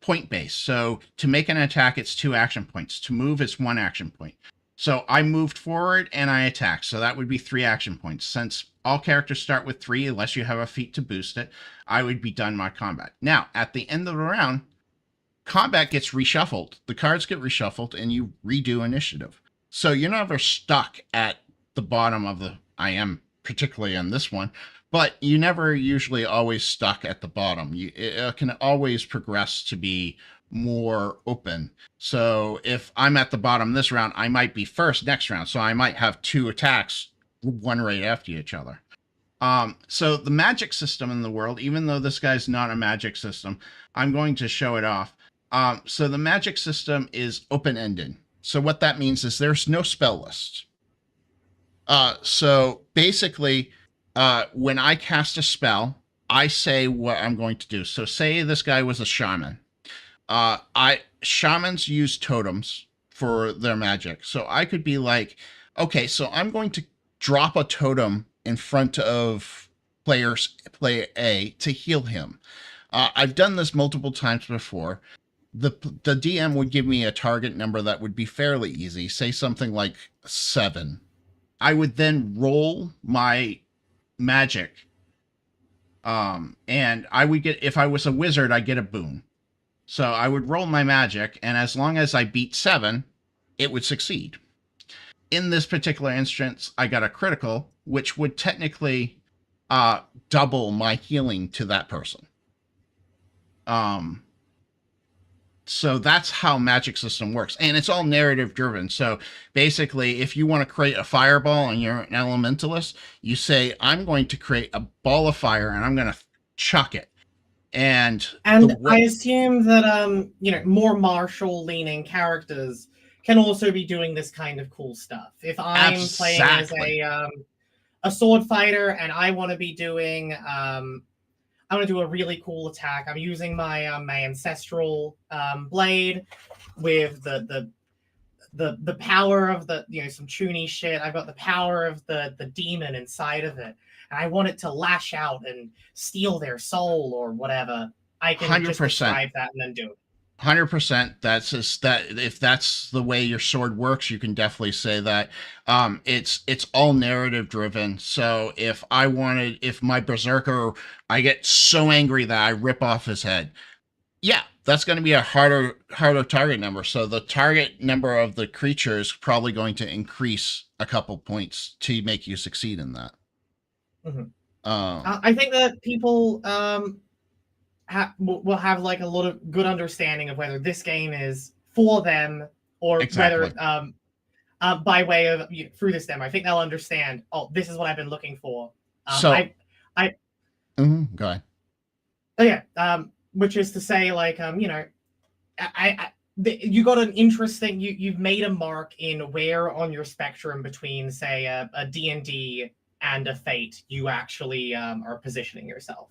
point based. So to make an attack, it's 2 action points. To move, it's 1 action point. So I moved forward and I attacked. So that would be 3 action points. Since all characters start with 3, unless you have a feat to boost it, I would be done my combat. Now, at the end of the round, combat gets reshuffled. The cards get reshuffled and you redo initiative. So you're never stuck at the bottom of the, I am particularly on this one, but you never usually always stuck at the bottom. It can always progress to be more open. So if I'm at the bottom this round, I might be first next round. So I might have 2 attacks, one right after each other. So the magic system in the world, even though this guy's not a magic system, I'm going to show it off. So the magic system is open-ended. So what that means is there's no spell list. So basically, when I cast a spell, I say what I'm going to do. So say this guy was a shaman. Shamans use totems for their magic. So I could be like, okay, so I'm going to drop a totem in front of player A to heal him. I've done this multiple times before. The DM would give me a target number that would be fairly easy, say something like 7. I would then roll my magic. And I would get, if I was a wizard, I get a boon. So I would roll my magic, and as long as I beat 7, it would succeed. In this particular instance, I got a critical, which would technically double my healing to that person. So that's how magic system works. And it's all narrative driven. So basically, if you want to create a fireball and you're an elementalist, you say, I'm going to create a ball of fire and I'm going to chuck it. And I assume that more martial leaning characters can also be doing this kind of cool stuff. If I'm playing as a sword fighter and I want to be doing I want to do a really cool attack. I'm using my ancestral blade with the power of the some chuny shit. I've got the power of the demon inside of it, and I want it to lash out and steal their soul or whatever. I can 100%. Just describe that and then do it. 100%. That's just that. If that's the way your sword works, you can definitely say that. It's all narrative driven. So if my berserker, I get so angry that I rip off his head. Yeah, that's going to be a harder target number. So the target number of the creature is probably going to increase a couple points to make you succeed in that. Mm-hmm. I think that people will have like a lot of good understanding of whether this game is for them or whether by way of through this demo. I think they'll understand. Oh, this is what I've been looking for. Go ahead. Oh yeah. Which is to say, like, you got an interesting. You've made a mark in where on your spectrum between, say, a D&D and a Fate you actually are positioning yourself.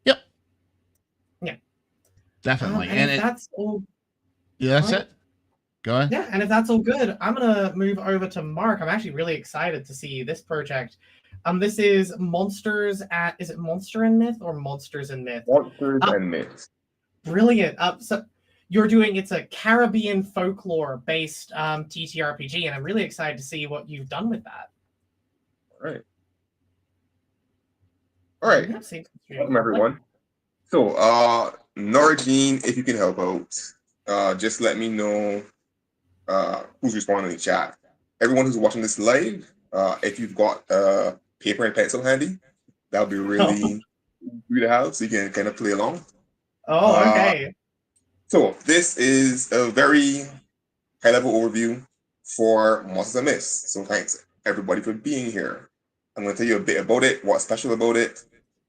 Yep. Yeah. Definitely. And if that's all. Yeah, that's it. Go ahead. Yeah, and if that's all good, I'm gonna move over to Mark. I'm actually really excited to see this project. This is Monsters at, is it Monster and Myth or Monsters and Myth? Monsters and Myths. Brilliant. So you're doing, it's a Caribbean folklore-based TTRPG, and I'm really excited to see what you've done with that. All right. Welcome, everyone. So, Norgene, if you can help out, just let me know who's responding in the chat. Everyone who's watching this live, if you've got paper and pencil handy, that would be really good to have, so you can kind of play along. Oh, okay. So this is a very high-level overview for Monsters and Myths. So thanks everybody for being here. I'm going to tell you a bit about it, what's special about it.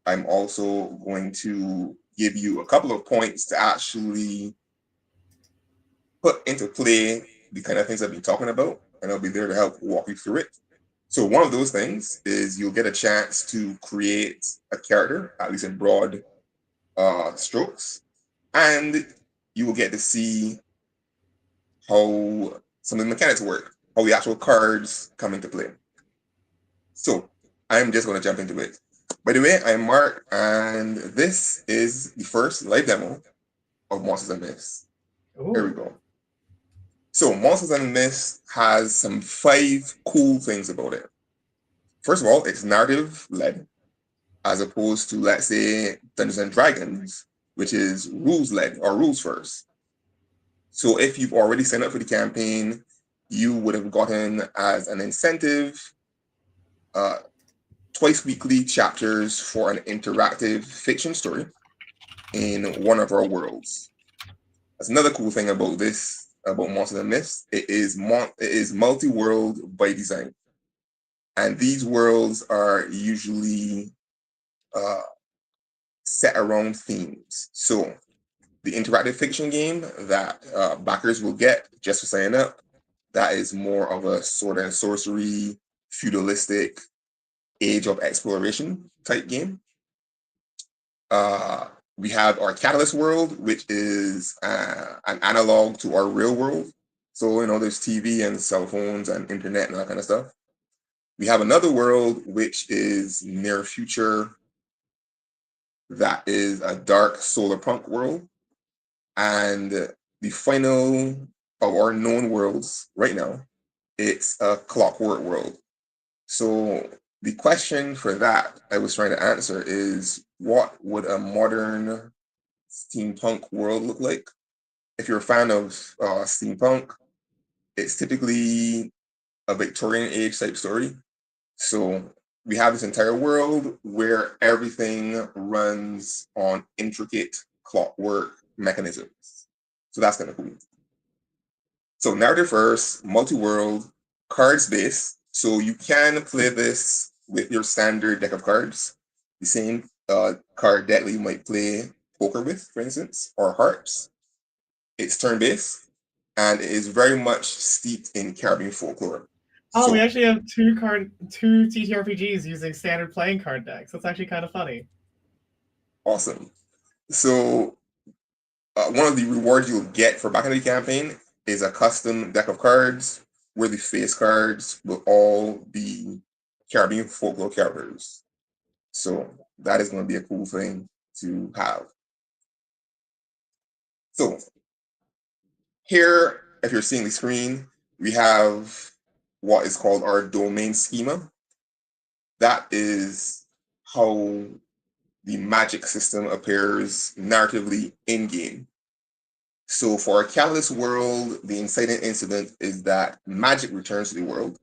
I'm also going to give you a couple of points to actually put into play the kind of things I've been talking about. and I'll be there to help walk you through it. So one of those things is you'll get a chance to create a character, at least in broad strokes, and you will get to see how some of the mechanics work, how the actual cards come into play. So I'm just going to jump into it. By the way, I'm Mark, and this is the first live demo of Monsters and Myths. Here we go. So Monsters and Myths has some 5 cool things about it. First of all, it's narrative-led, as opposed to, let's say, Dungeons and Dragons, which is rules-led or rules first. So if you've already signed up for the campaign, you would have gotten as an incentive twice weekly chapters for an interactive fiction story in one of our worlds. That's another cool thing about this, about Monsters and Myths. It is multi-world by design. And these worlds are usually set around themes. So the interactive fiction game that backers will get just for signing up, that is more of a sword and sorcery, feudalistic, age of exploration type game. We have our Catalyst world, which is an analog to our real world. So, there's TV and cell phones and internet and that kind of stuff. We have another world, which is near future. That is a dark solar punk world. And the final of our known worlds right now, it's a clockwork world. So the question for that I was trying to answer is, what would a modern steampunk world look like? If you're a fan of steampunk, it's typically a Victorian age type story. So we have this entire world where everything runs on intricate clockwork mechanisms. So that's kind of cool. So narrative first, multi-world, cards based. So you can play this with your standard deck of cards, the same card deck that you might play poker with, for instance, or hearts. It's turn-based, and it is very much steeped in Caribbean folklore. Oh, So, we actually have two TTRPGs using standard playing card decks. That's actually kind of funny. Awesome. So one of the rewards you'll get for backing the campaign is a custom deck of cards where the face cards will all be Caribbean folklore characters. So that is going to be a cool thing to have. So here, if you're seeing the screen, we have what is called our domain schema. That is how the magic system appears narratively in-game. So for our Catalyst world, the inciting incident is that magic returns to the world.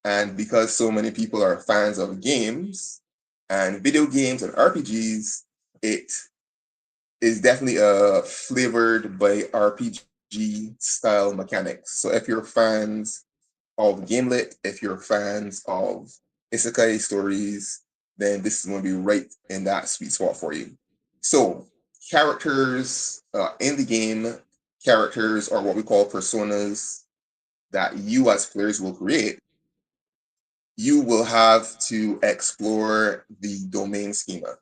And because so many people are fans of games and video games and RPGs, it is definitely flavored by RPG style mechanics. So if you're fans of Gamelit, if you're fans of isekai stories, then this is going to be right in that sweet spot for you. So characters in the game, characters are what we call personas that you as players will create. You will have to explore the domain schema.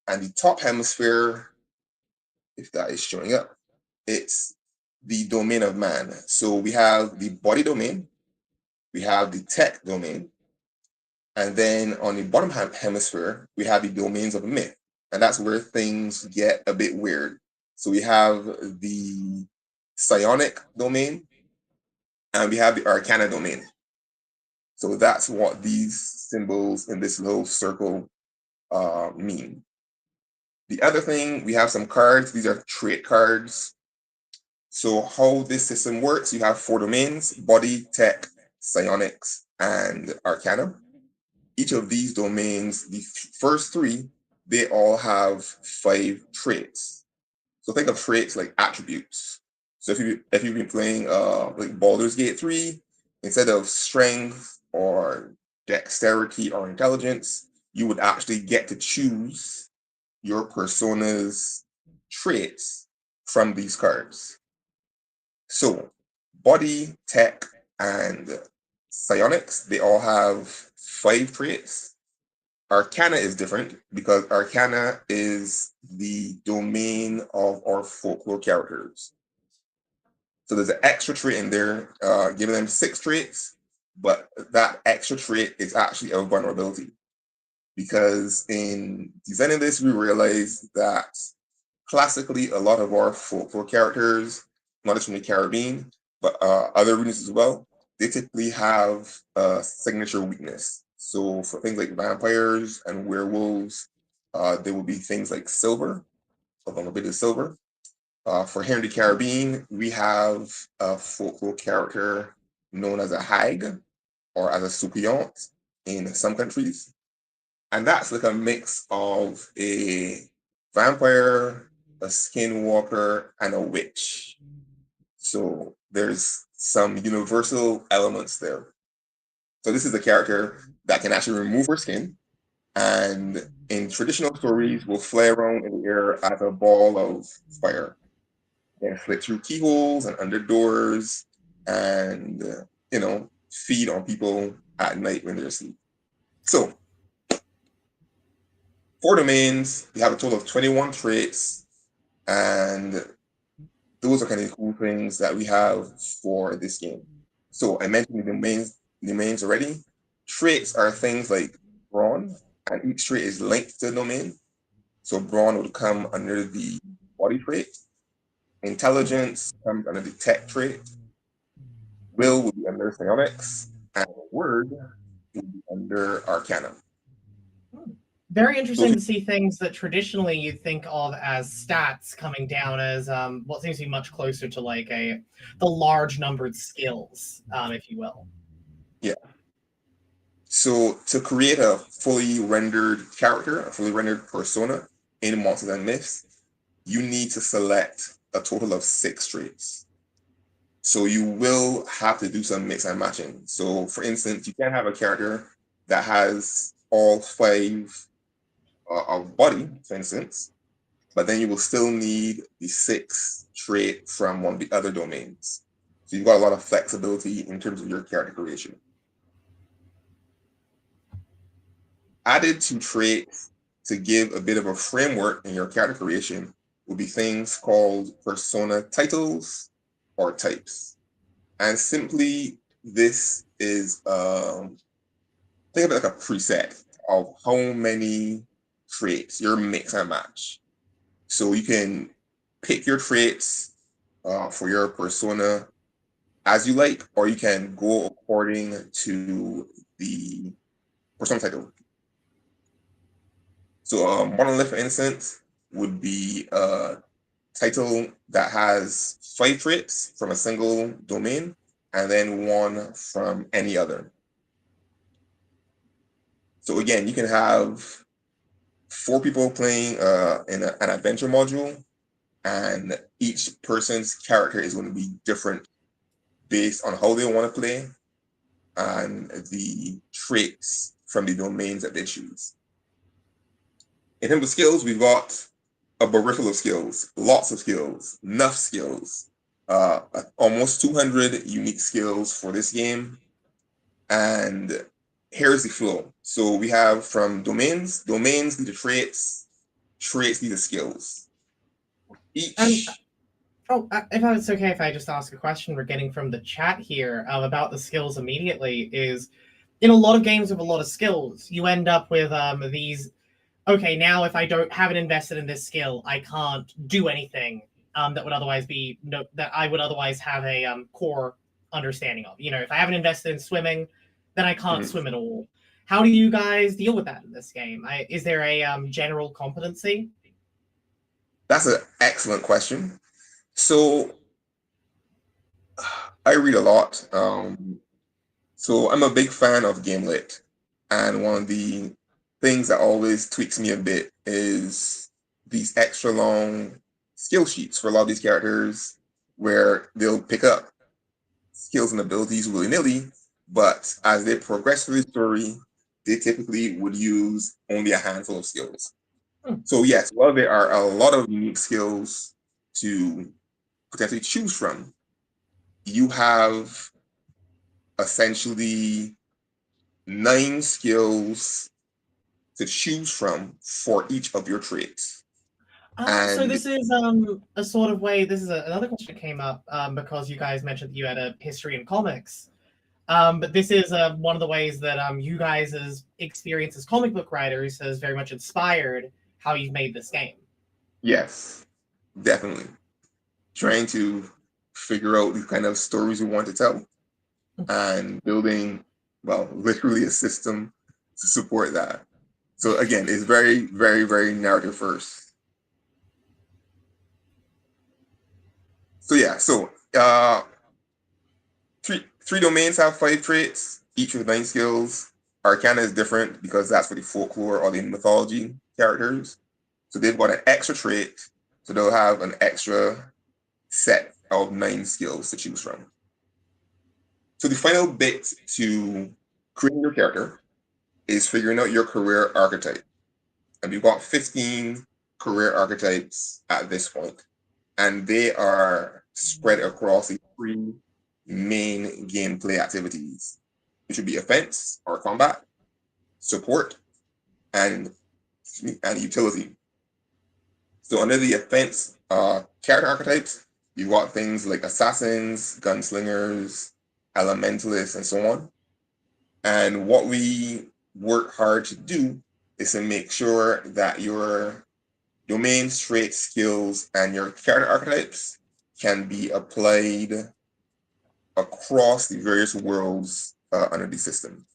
And the top hemisphere, if that is showing up, it's the domain of man. So we have the body domain, we have the tech domain, and then on the bottom hemisphere, we have the domains of myth. And that's where things get a bit weird. So we have the psionic domain, and we have the arcana domain. So that's what these symbols in this little circle mean. The other thing, we have some cards. These are trait cards. So how this system works, you have 4 domains: body, tech, psionics, and arcana. Each of these domains, the first 3, they all have 5 traits. So think of traits like attributes. So if you've been playing like Baldur's Gate 3, instead of strength or dexterity or intelligence, you would actually get to choose your persona's traits from these cards. So body, tech, and psionics, they all have 5 traits. Arcana is different because Arcana is the domain of our folklore characters. So there's an extra trait in there, giving them 6 traits, but that extra trait is actually a vulnerability. Because in designing this, we realized that classically a lot of our folklore characters, not just from the Caribbean, but other regions as well, they typically have a signature weakness. So for things like vampires and werewolves, there will be things like silver, a vulnerability to silver. For here in the Caribbean, we have a folklore character known as a hag or as a suppliant in some countries. And that's like a mix of a vampire, a skinwalker, and a witch. So there's some universal elements there. So this is a character that can actually remove her skin, and in traditional stories will fly around in the air as a ball of fire. And flit through keyholes and under doors and, feed on people at night when they're asleep. So 4 domains, we have a total of 21 traits, and those are kind of cool things that we have for this game. So I mentioned the domains already. Traits are things like brawn, and each trait is linked to the domain. So brawn would come under the body trait. Intelligence comes under the tech trait. Will would be under psionics, and word would be under arcana. Very interesting to see things that traditionally you think of as stats coming down as what seems to be much closer to like the large numbered skills, if you will. Yeah. So to create a fully rendered character, a fully rendered persona in Monsters and Myths, you need to select a total of 6 traits. So you will have to do some mix and matching. So for instance, you can have a character that has all 5 of body, for instance, but then you will still need the 6th trait from one of the other domains. So you've got a lot of flexibility in terms of your character creation. Added to traits to give a bit of a framework in your character creation will be things called persona titles or types. And simply, this is think of it like a preset of how many traits your mix and match. So you can pick your traits for your persona as you like, or you can go according to the persona title. So Monolith, for instance, would be a title that has 5 traits from a single domain, and then 1 from any other. So again, you can have 4 people playing in an adventure module, and each person's character is going to be different based on how they want to play and the traits from the domains that they choose. In terms of skills, we've got a barrel of skills, lots of skills, enough skills, almost 200 unique skills for this game. And here's the flow. So we have from domains lead to traits lead to skills. Each. If it's okay if I just ask a question we're getting from the chat here about the skills immediately is, in a lot of games with a lot of skills, you end up with these, okay, now if I haven't invested in this skill, I can't do anything that would otherwise be, that I would otherwise have a core understanding of. If I haven't invested in swimming, then I can't swim at all. How do you guys deal with that in this game? Is there a general competency? That's an excellent question. So I read a lot. So I'm a big fan of GameLit. And one of the things that always tweaks me a bit is these extra long skill sheets for a lot of these characters where they'll pick up skills and abilities willy-nilly, but as they progress through the story, they typically would use only a handful of skills. So yes, while there are a lot of unique skills to potentially choose from, you have essentially 9 skills to choose from for each of your traits. So And- this is a sort of way. This is another question that came up because you guys mentioned that you had a history in comics. But this is one of the ways that you guys' experience as comic book writers has very much inspired how you've made this game. Yes, definitely. Trying to figure out the kind of stories we want to tell and building, well, literally a system to support that. So again, it's very, very, very narrative first. So yeah, three domains have 5 traits, each with 9 skills. Arcana is different because that's for the folklore or the mythology characters. So they've got an extra trait, so they'll have an extra set of 9 skills to choose from. So the final bit to creating your character is figuring out your career archetype. And we've got 15 career archetypes at this point, and they are spread across the 3 main gameplay activities, which would be offense or combat, support, and utility. So under the offense character archetypes, you've got things like assassins, gunslingers, elementalists, and so on. And what we work hard to do is to make sure that your domains, traits, skills, and your character archetypes can be applied across the various worlds under the system.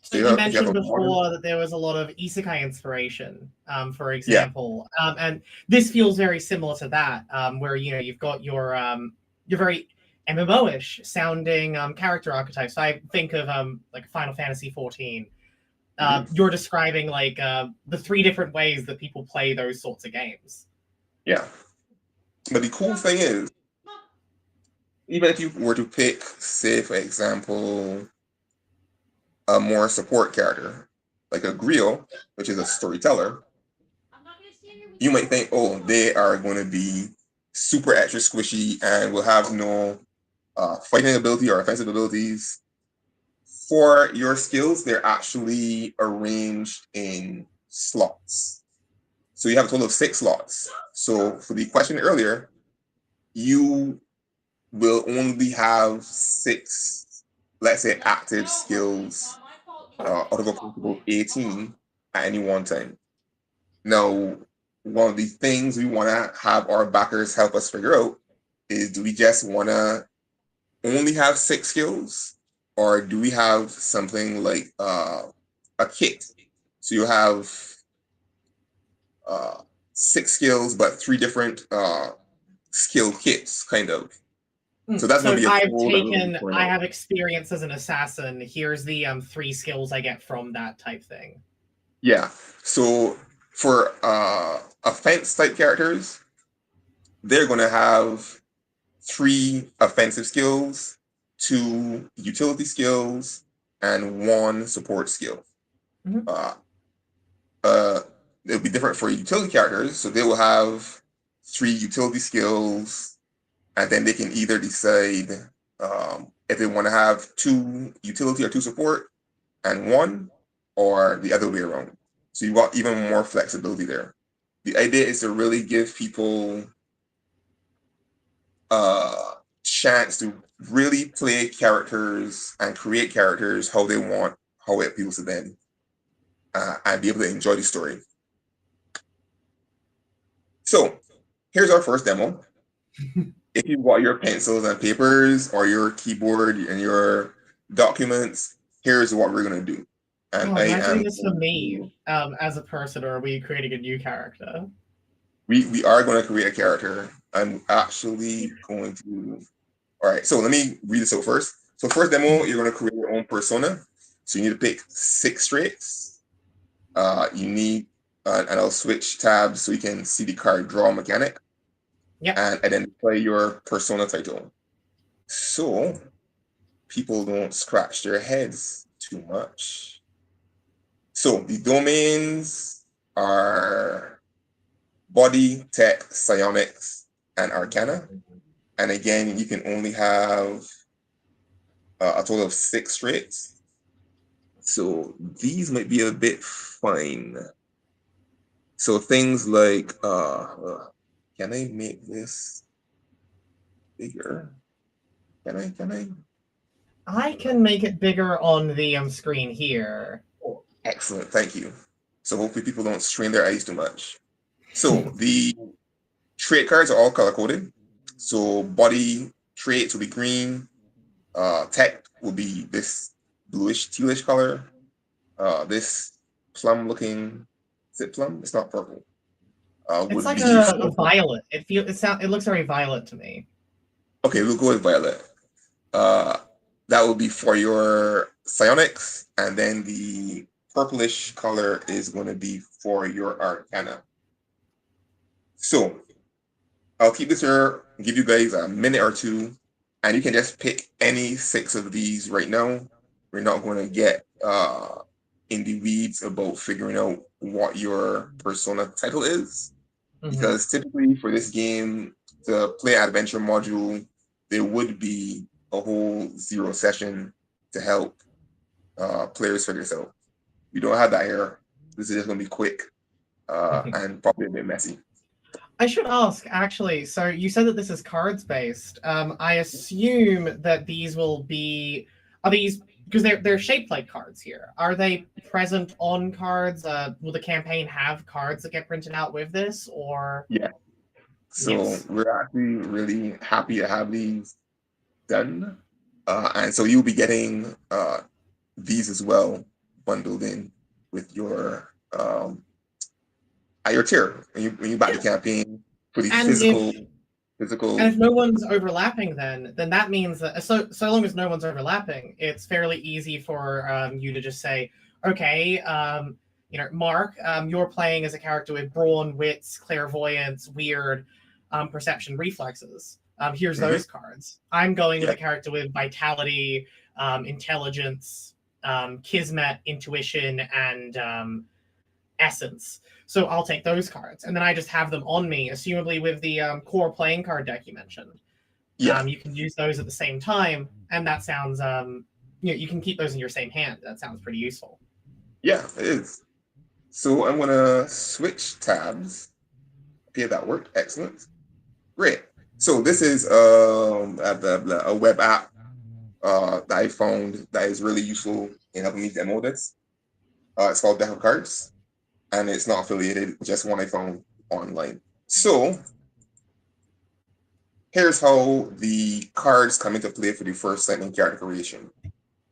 So you mentioned before that there was a lot of isekai inspiration, for example, and this feels very similar to that, where you've got your very MMO-ish sounding character archetypes. So I think of like Final Fantasy 14. You're describing like the 3 different ways that people play those sorts of games. Yeah, but the cool thing is, even if you were to pick, say, for example, a more support character, like a griot, which is a storyteller, you might think, oh, they are going to be super extra squishy and will have no fighting ability or offensive abilities. For your skills, they're actually arranged in slots. So you have a total of 6 slots. So for the question earlier, you will only have 6, let's say, active skills out of a possible 18 at any one time. Now, one of the things we want to have our backers help us figure out is, do we just want to only have 6 skills, or do we have something like a kit? So you have 6 skills, but 3 different skill kits, kind of. So that's going to be I have experience as an assassin. Here's the 3 skills I get from that type thing. Yeah. So for offense type characters, they're going to have 3 offensive skills, 2 utility skills, and 1 support skill. It'll be different for utility characters. So they will have 3 utility skills, and then they can either decide if they want to have 2 utility or 2 support and 1, or the other way around. So you've got even more flexibility there. The idea is to really give people a chance to really play characters and create characters how they want, how it appeals to them, and be able to enjoy the story. So here's our first demo. If you've got your pencils and papers or your keyboard and your documents, here's what we're going to do. And am I doing this for me as a person, or are we creating a new character? We are going to create a character. I'm actually going to... All right, so let me read this out first. So first demo, you're going to create your own persona. So you need to pick 6 traits. You need, and I'll switch tabs so you can see the card draw mechanic. Yeah. And identify your persona title. So people don't scratch their heads too much. So the domains are body, tech, psionics, and arcana. And again, you can only have a total of 6 traits. So these might be a bit fine. So things like, can I make this bigger? Can I? I can make it bigger on the screen here. Oh, excellent, thank you. So hopefully people don't strain their eyes too much. So the trait cards are all color coded. So body traits will be green. Tech will be this bluish tealish color. This plum looking, is it plum? It's not purple. It's Would like be a violet. It looks very violet to me. okay. We'll go with violet. That will be for your psionics, and then the purplish color is going to be for your arcana. So I'll keep this here, give you guys a minute or two, and you can just pick any 6 of these right now. We're not going to get in the weeds about figuring out what your persona title is, because typically for this game, to play adventure module, there would be a whole 0 session to help players figure this out. We don't have that here. This is just going to be quick and probably a bit messy. I should ask, actually, so you said that this is cards based. I assume that these will be, are these, because they're shaped like cards here. Are they present on cards? Will the campaign have cards that get printed out with this, or? Yeah. So Yes. we're actually really happy to have these done. And so you'll be getting these as well bundled in with your at your tier when you back the campaign for the And physical. And if no one's overlapping, then that means that so long as no one's overlapping, it's fairly easy for you to just say, okay, Mark, you're playing as a character with brawn, wits, clairvoyance, weird, perception, reflexes. Here's those cards. I'm going with a character with vitality, intelligence, kismet, intuition, and essence. So I'll take those cards, and then I just have them on me, assumably with the core playing card deck you mentioned. Yeah. You can use those at the same time, and that sounds, you can keep those in your same hand. That sounds pretty useful. Yeah, it is. So I'm gonna switch tabs. Okay, that worked. Excellent. Great. So this is a web app that I found that is really useful in helping me demo this. It's called Deck of Cards, and it's not affiliated, just one I found online. So here's how the cards come into play for the first lightning character creation.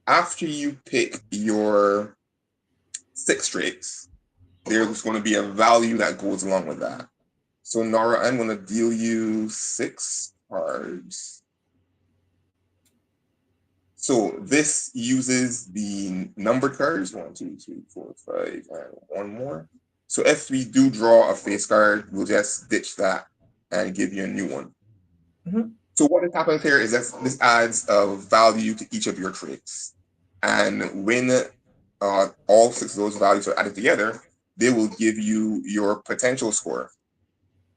After you pick your 6 traits, there's going to be a value that goes along with that. So Nora, I'm going to deal you 6 cards. So this uses the numbered cards, 1, 2, 3, 4, 5, and one more. So if we do draw a face card, we'll just ditch that and give you a new one. So what happens here is that this adds a value to each of your traits. And when all 6 of those values are added together, they will give you your potential score.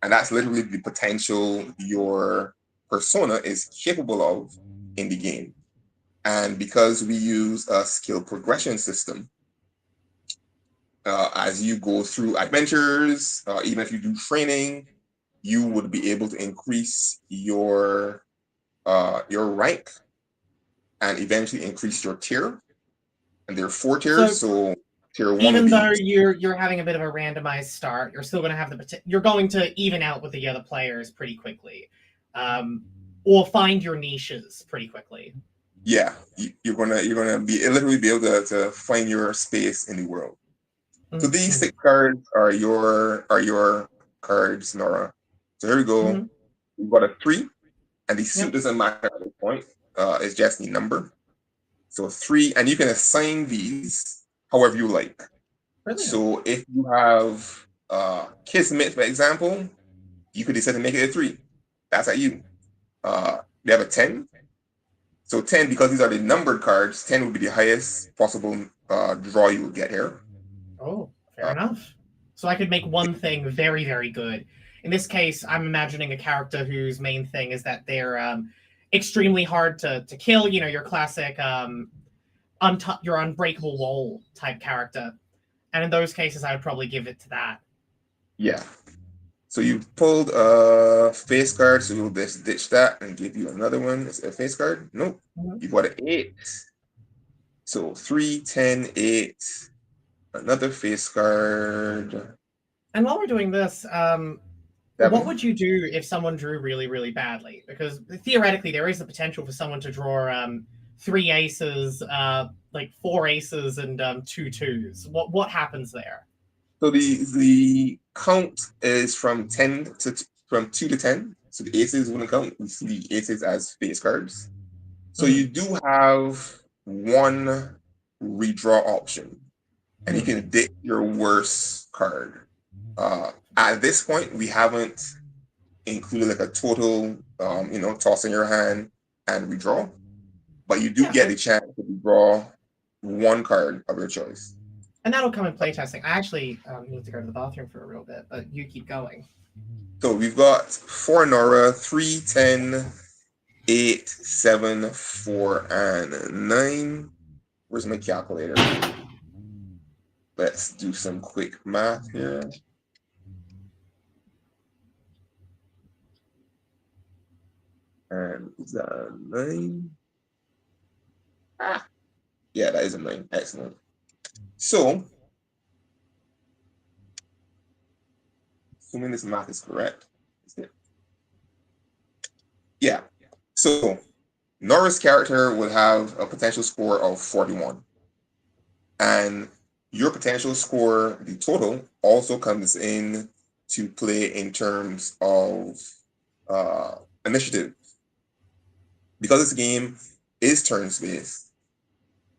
And that's literally the potential your persona is capable of in the game. And because we use a skill progression system, as you go through adventures, even if you do training, you would be able to increase your rank and eventually increase your tier. And there are 4 tiers, so tier 1 even though you're having a bit of a randomized start, you're still going to have you're going to even out with the other players pretty quickly, or find your niches pretty quickly. Yeah, you're gonna be literally be able to find your space in the world. So these 6 cards are your cards, Nora. So here we go. We've got a 3, and the suit doesn't matter at this point. It's just the number. So 3, and you can assign these however you like. Brilliant. So if you have Kismet, for example, you could decide to make it a 3. That's at you. They have a 10. So 10, because these are the numbered cards, 10 would be the highest possible draw you will get here. Oh, fair enough. So I could make one thing very, very good. In this case, I'm imagining a character whose main thing is that they're extremely hard to kill. You know, your classic your unbreakable wall type character. And in those cases, I would probably give it to that. Yeah. So you pulled a face card, so we'll just ditch that and give you another one. Is it a face card? Nope. Mhm. You got an 8. So 3, 10, 8. Another face card. And while we're doing this, Seven. what would you do if someone drew really, really badly? Because theoretically, there is the potential for someone to draw 3 aces, like 4 aces, and 2 twos. What happens there? So the count is from 2 to 10. So the aces wouldn't count. We see the aces as face cards. So you do have one redraw option, and you can pick your worst card. At this point, we haven't included like a total, toss in your hand and redraw, but you do get the chance to draw one card of your choice. And that'll come in playtesting. I actually need to go to the bathroom for a real bit, but you keep going. So we've got 4 Nora, 3, 10, 8, 7, 4, and 9. Where's my calculator? Let's do some quick math here. And is that a 9? Yeah, that is a 9. Excellent. So, assuming this math is correct. Yeah. So, Nora's character would have a potential score of 41. And your potential score, the total, also comes in to play in terms of initiative. Because this game is turn-based,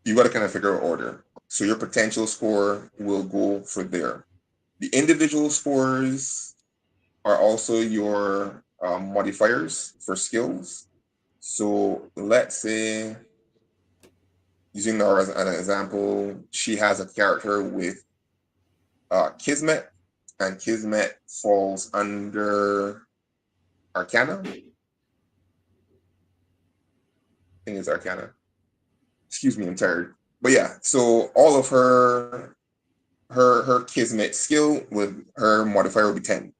you got to kind of figure out order. So your potential score will go for there. The individual scores are also your modifiers for skills. So let's say, using Nora as an example, she has a character with Kismet, and Kismet falls under Arcana. I think it's Arcana. Excuse me, I'm tired. But yeah, so all of her Kismet skill with her modifier will be 10.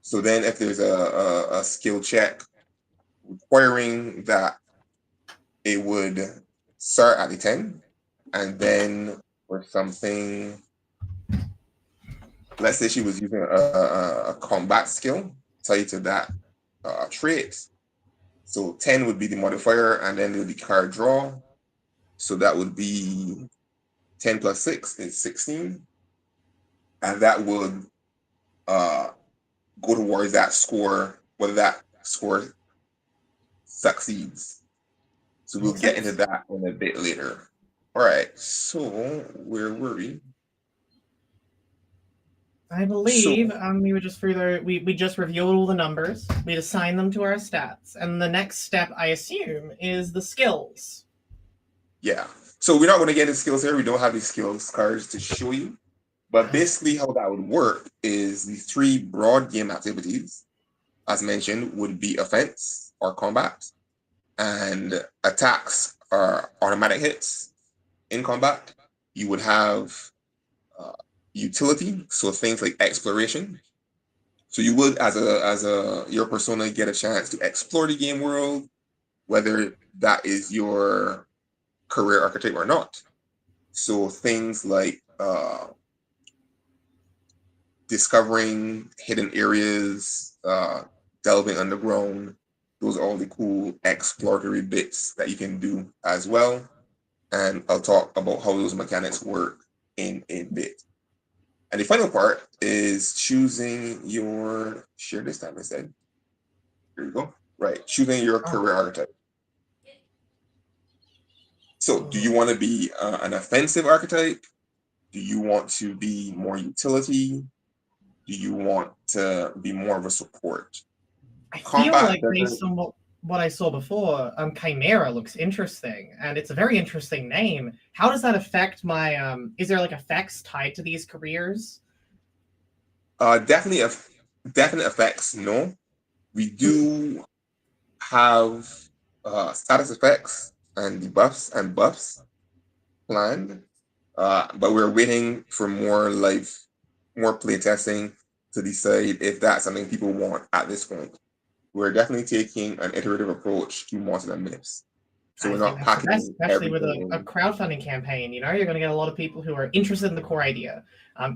So then if there's a skill check requiring that, it would start at the 10, and then for something, let's say she was using a combat skill tied to that trait. So 10 would be the modifier, and then there would be card draw. So that would be 10 plus 6 is 16. And that would go towards that score, whether that score succeeds. So we'll get into that in a bit later. All right, so where were we? I believe we were just through the we just revealed all the numbers. We'd assign them to our stats, and the next step, I assume, is the skills. Yeah. So we're not going to get into skills here. We don't have these skills cards to show you. But basically how that would work is the 3 broad game activities, as mentioned, would be offense or combat. And attacks are automatic hits in combat. You would have utility, so things like exploration. So you would, as your persona, get a chance to explore the game world, whether that is your career archetype or not. So things like discovering hidden areas, delving underground, those are all the cool exploratory bits that you can do as well. And I'll talk about how those mechanics work in a bit. And the final part is choosing your, share this time instead. Here you go. Right, choosing your career archetype. So do you want to be an offensive archetype? Do you want to be more utility? Do you want to be more of a support? I feel like based on what I saw before, Chimera looks interesting, and it's a very interesting name. How does that affect my? Is there like effects tied to these careers? Definite effects, no. We do have status effects and debuffs and buffs planned, but we're waiting for more playtesting to decide if that's something people want at this point. We're definitely taking an iterative approach to Monsters and Myths. So I we're think not that's the best, packaging especially with everything a in. crowdfunding campaign. You're going to get a lot of people who are interested in the core idea.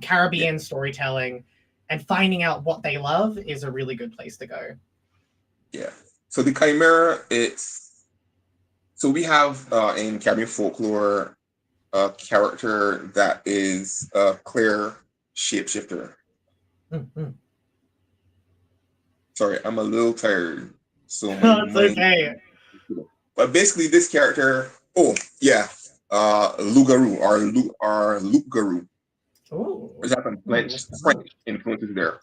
Caribbean storytelling and finding out what they love is a really good place to go. Yeah. So the Chimera, so we have in Caribbean folklore a character that is a clear shapeshifter. Mm-hmm. Sorry, I'm a little tired. So It's okay. But basically this character, Lugaroo or Loup-garou. There's some French influences there.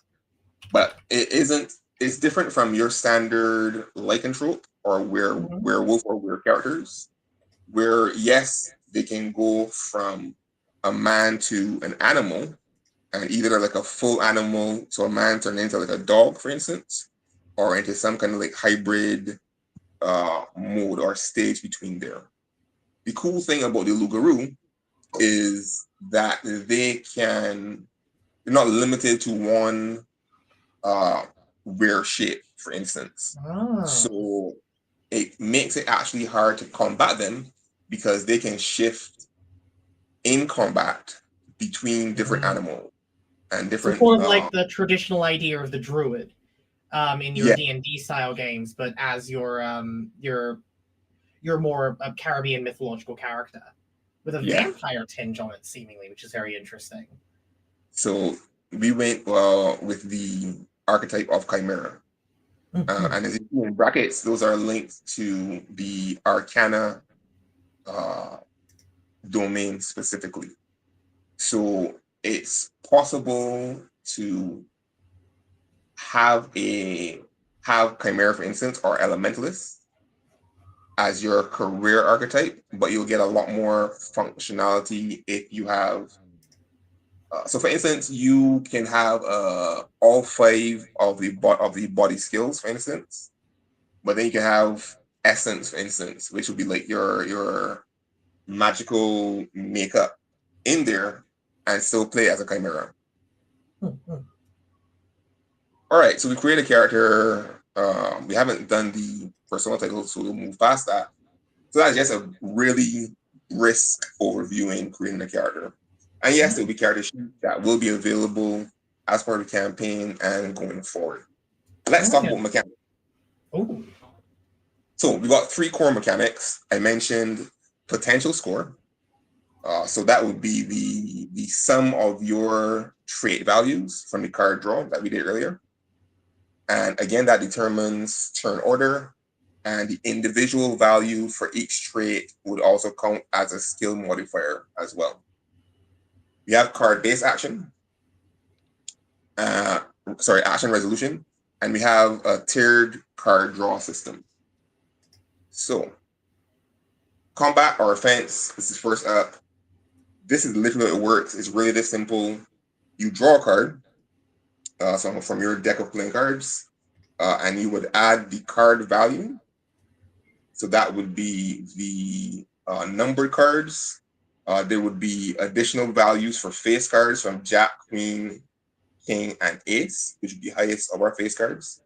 But it's different from your standard lycanthrope or werewolf or were characters, where yes, they can go from a man to an animal, and either like a full animal, so a man turned into like a dog, for instance, or into some kind of like hybrid mode or stage between there. The cool thing about the Loup-garou is that they're not limited to one rare shape, for instance. So it makes it actually hard to combat them because they can shift in combat between different animals and different. So sort of like the traditional idea of the druid in your D&D style games, but as your more a Caribbean mythological character with a vampire tinge on it, seemingly, which is very interesting. So we went with the archetype of Chimera. And as you see in brackets, those are linked to the Arcana domain specifically. So it's possible to have Chimera, for instance, or Elementalist as your career archetype, but you'll get a lot more functionality if you have. So, for instance, you can have all 5 of the body skills, for instance, but then you can have Essence, for instance, which would be like your magical makeup in there, and still play as a Chimera. All right, so we create a character. We haven't done the persona title, so we'll move past that. So that's just a really brisk overview in creating a character. And yes, there'll be character sheets that will be available as part of the campaign and going forward. Let's talk about mechanics. So we got 3 core mechanics. I mentioned potential score. So that would be the sum of your trait values from the card draw that we did earlier. And again, that determines turn order. And the individual value for each trait would also count as a skill modifier as well. We have card-based action, action resolution, and we have a tiered card draw system. So, combat or offense, this is first up. This is literally how it works. It's really this simple. You draw a card from your deck of playing cards, and you would add the card value. So that would be the numbered cards. There would be additional values for face cards from Jack, Queen, King, and Ace, which would be highest of our face cards.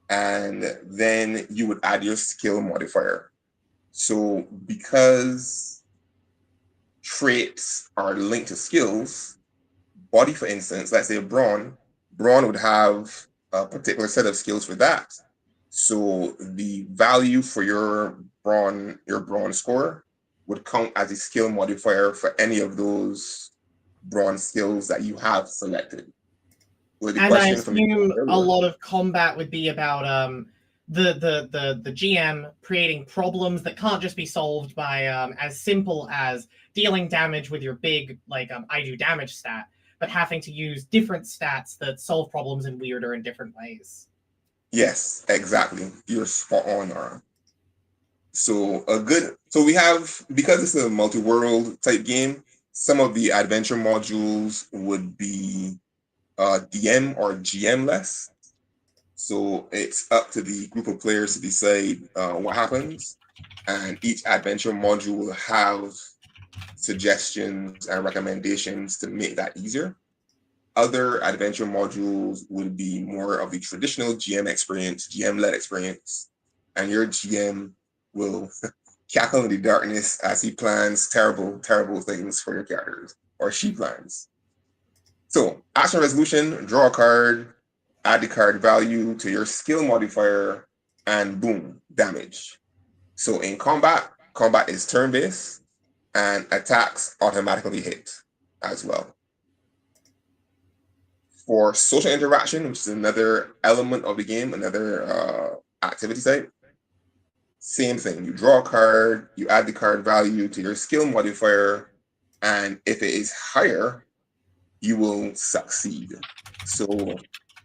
And then you would add your skill modifier. So because traits are linked to skills, body, for instance, let's say brawn would have a particular set of skills for that. So the value for your brawn score would count as a skill modifier for any of those brawn skills that you have selected. And I assume a lot of combat would be about the GM creating problems that can't just be solved by as simple as dealing damage with your big I do damage stat, but having to use different stats that solve problems in weirder and different ways. Yes, exactly. You're spot on, Nara. So we have, because this is a multi-world type game, some of the adventure modules would be DM or GM less. So it's up to the group of players to decide what happens. And each adventure module will have suggestions and recommendations to make that easier. Other adventure modules would be more of the traditional GM experience, GM-led experience, and your GM will cackle in the darkness as he plans terrible, terrible things for your characters, or she plans. So, action resolution, draw a card, add the card value to your skill modifier, and boom, damage. So in combat is turn-based, and attacks automatically hit as well. For social interaction, which is another element of the game, another activity type, same thing. You draw a card, you add the card value to your skill modifier, and if it is higher, you will succeed. So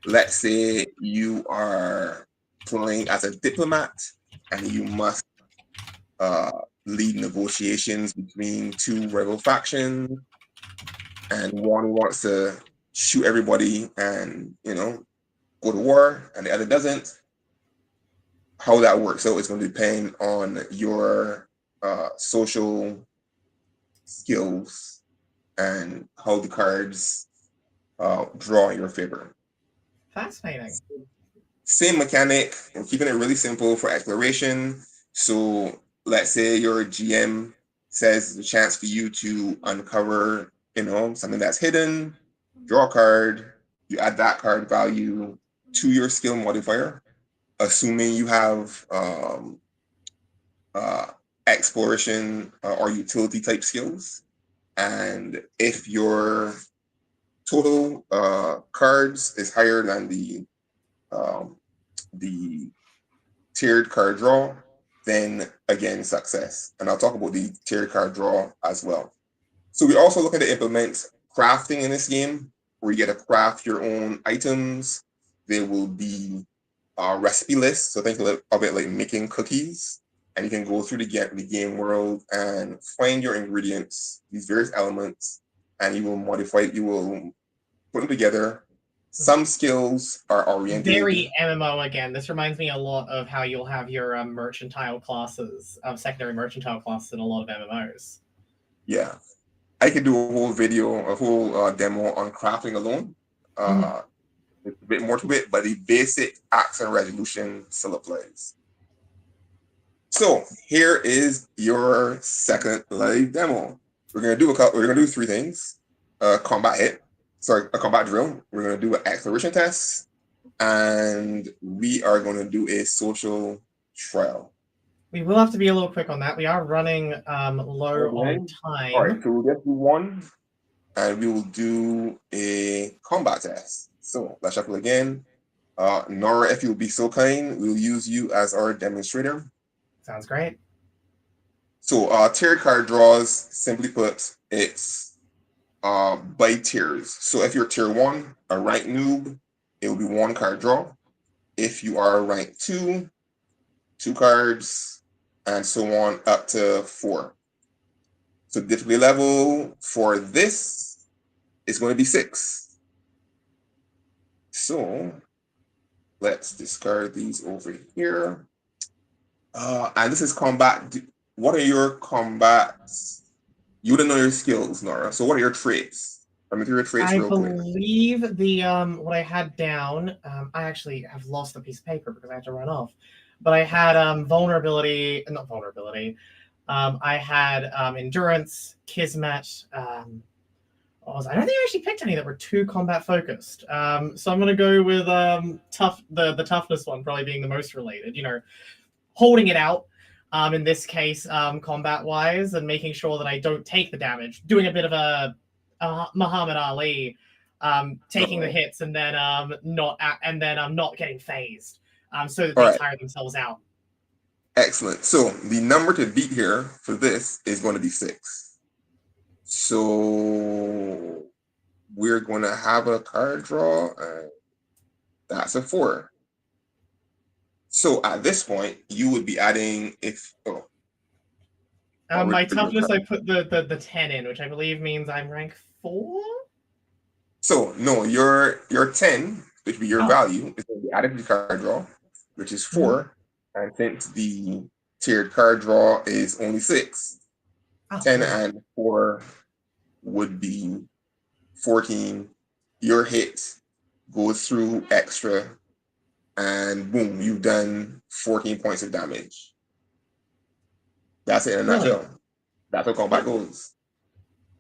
let's say you are playing as a diplomat and you must lead negotiations between two rival factions, and one wants to shoot everybody and, you know, go to war, and the other doesn't. How that works out is going to depend on your social skills and how the cards draw in your favor. Fascinating. Same mechanic. We're keeping it really simple for exploration. So let's say your GM says there's a chance for you to uncover, you know, something that's hidden. Draw a card. You add that card value to your skill modifier, assuming you have exploration or utility type skills. And if your total cards is higher than the tiered card draw, then again, success. And I'll talk about the tiered card draw as well. So we're also looking to implement crafting in this game, where you get to craft your own items. There will be a recipe list. So think of it like making cookies. And you can go through the game world and find your ingredients, these various elements, and you will modify it. You will put them together. Some skills are oriented. Very MMO again. This reminds me a lot of how you'll have your mercantile classes, secondary mercantile classes in a lot of MMOs. Yeah. I could do a whole video, a whole demo on crafting alone. It's a bit more to it, but the basic action resolution still applies. So here is your second live demo. We're gonna do three things: a combat drill. We're gonna do an exploration test, and we are gonna do a social trial. We will have to be a little quick on that. We are running low on time. All right, so we'll get through one, and we will do a combat test. So let's shuffle again. Nora, if you'll be so kind, we'll use you as our demonstrator. Sounds great. So tiered card draws, simply put, it's by tiers. So if you're tier 1, a rank noob, it will be 1 card draw. If you are rank 2, 2 cards, and so on up to 4. So difficulty level for this is going to be 6. So let's discard these over here. And this is combat. What are your combats? You wouldn't know your skills, Nora. So what are your traits? Let me through your traits real quick. I believe the what I had down, I actually have lost a piece of paper because I had to run off. But I had vulnerability, not vulnerability. I had endurance, kismet. I don't think I actually picked any that were too combat focused. So I'm gonna go with the toughness one, probably being the most related. You know, holding it out. In this case, combat-wise, and making sure that I don't take the damage. Doing a bit of a Muhammad Ali, taking the hits and then not getting phased, so that they tire themselves out. Excellent. So the number to beat here for this is going to be 6. So we're going to have a card draw, and that's a 4. So at this point, you would be adding my toughness. I put the 10 in, which I believe means I'm rank 4. So no, your 10, which would be your value, is going to be we added the card draw, which is 4, and since the tiered card draw is only 6, Oh, 10 good. and 4 would be 14. Your hit goes through extra, and boom, you've done 14 points of damage. That's it in a Brilliant. nutshell. That's how combat goes.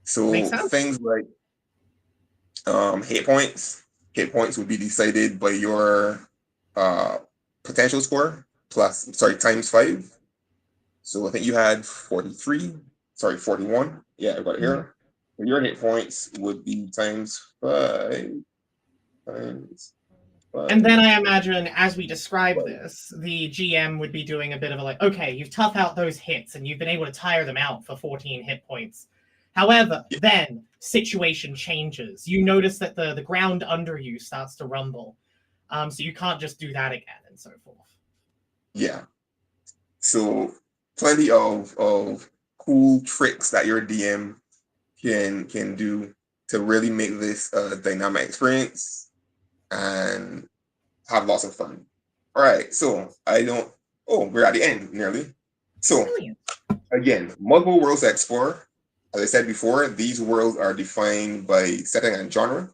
So Makes sense. things like hit points. Hit points would be decided by your potential score times 5. So I think you had 41. Yeah, I got it here. So your hit points would be times 5. And then I imagine as we describe this, the GM would be doing a bit of a like, okay, you've toughed out those hits and you've been able to tire them out for 14 hit points. However, then situation changes. You notice that the ground under you starts to rumble. So you can't just do that again and so forth. Yeah. So plenty of cool tricks that your DM can do to really make this a dynamic experience and have lots of fun. All right, so we're at the end nearly. So Brilliant. again, multiple worlds to explore. As I said before, these worlds are defined by setting and genre.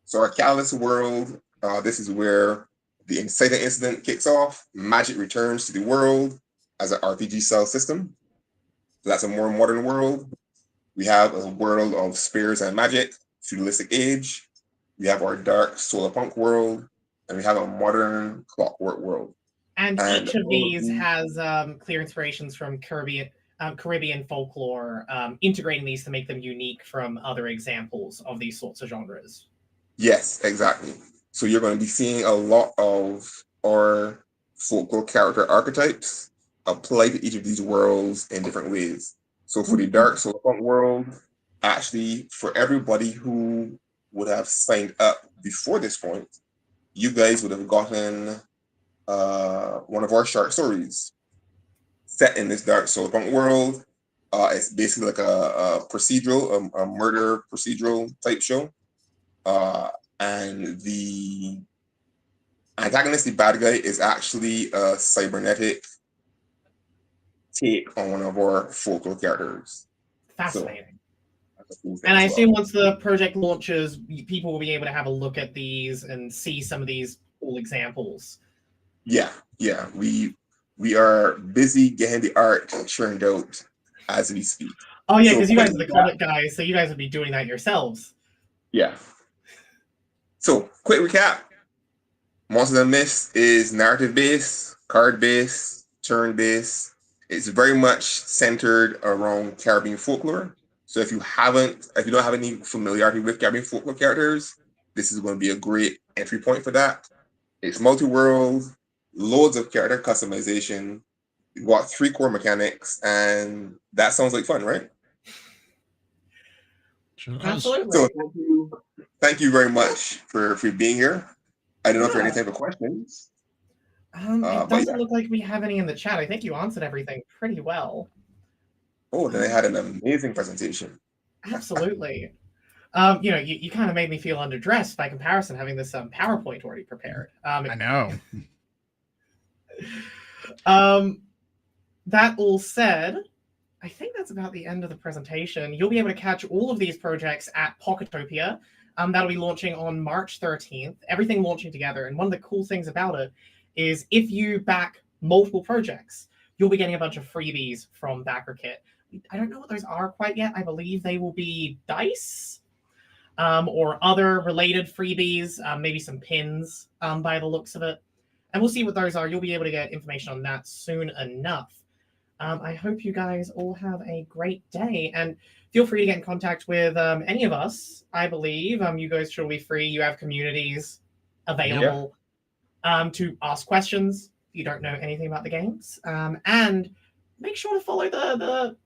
So our Catalyst world, this is where the inciting incident kicks off. Magic returns to the world as an RPG style system. So that's a more modern world. We have a world of spears and magic, feudalistic age. We have our dark solar punk world, and we have a modern clockwork world. And each of these these has clear inspirations from Caribbean folklore, integrating these to make them unique from other examples of these sorts of genres. Yes, exactly. So you're going to be seeing a lot of our folklore character archetypes apply to each of these worlds in different ways. So for the Dark Solar Punk world, actually, for everybody who would have signed up before this point, you guys would have gotten one of our short stories set in this Dark Solar Punk world. It's basically like a procedural, a murder procedural type show. And the antagonist, the bad guy, is actually a cybernetic take on one of our folklore characters. Fascinating. So, and I assume once the project launches, people will be able to have a look at these and see some of these cool examples. Yeah. We are busy getting the art churned out as we speak. Oh yeah, because you guys are the comic guys, so you guys would be doing that yourselves. Yeah. So, quick recap. Monsters and Myths is narrative-based, card-based, turn-based. It's very much centered around Caribbean folklore. So if you don't have any familiarity with Caribbean folklore characters, this is going to be a great entry point for that. It's multi-world, loads of character customization. We've got 3 core mechanics, and that sounds like fun, right? Sure does. Absolutely. So thank you very much for being here. I don't know if there are any type of questions. It doesn't look like we have any in the chat. I think you answered everything pretty well. Oh, then I had an amazing presentation. Absolutely. You kind of made me feel underdressed by comparison, having this PowerPoint already prepared. I know. That all said, I think that's about the end of the presentation. You'll be able to catch all of these projects at Pocketopia. That'll be launching on March 13th. Everything launching together. And one of the cool things about it is if you back multiple projects, you'll be getting a bunch of freebies from Backerkit. I don't know what those are quite yet. I believe they will be dice or other related freebies, maybe some pins by the looks of it. And we'll see what those are. You'll be able to get information on that soon enough. I hope you guys all have a great day. And feel free to get in contact with any of us, I believe. You guys should be free. You have communities available to ask questions if you don't know anything about the games. And make sure to follow the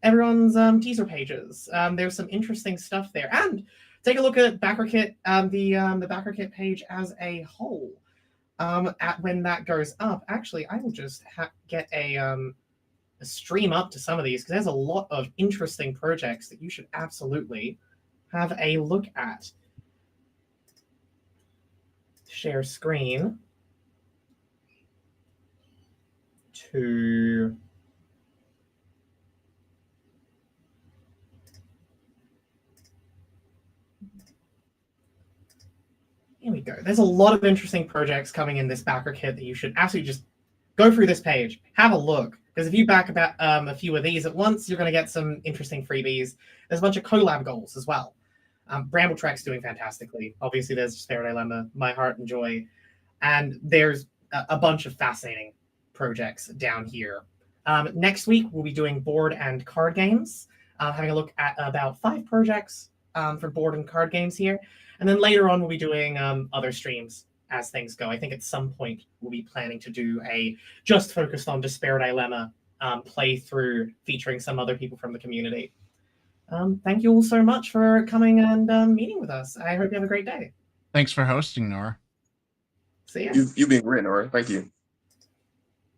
everyone's teaser pages. There's some interesting stuff there. And take a look at Backerkit, the Backerkit page as a whole. When that goes up, actually, I will just get a stream up to some of these because there's a lot of interesting projects that you should absolutely have a look at. Share screen. to... Here we go. There's a lot of interesting projects coming in this Backerkit that you should absolutely just go through this page, have a look. Because if you back about a few of these at once, you're going to get some interesting freebies. There's a bunch of collab goals as well. Bramble Trek's doing fantastically. Obviously, there's Spirit Dilemma, My Heart and Joy. And there's a bunch of fascinating projects down here. Next week, we'll be doing board and card games, having a look at about 5 projects for board and card games here. And then later on, we'll be doing other streams as things go. I think at some point, we'll be planning to do a just focused on Despair Dilemma playthrough featuring some other people from the community. Thank you all so much for coming and meeting with us. I hope you have a great day. Thanks for hosting, Nora. See ya. You've been great, Nora. Thank you.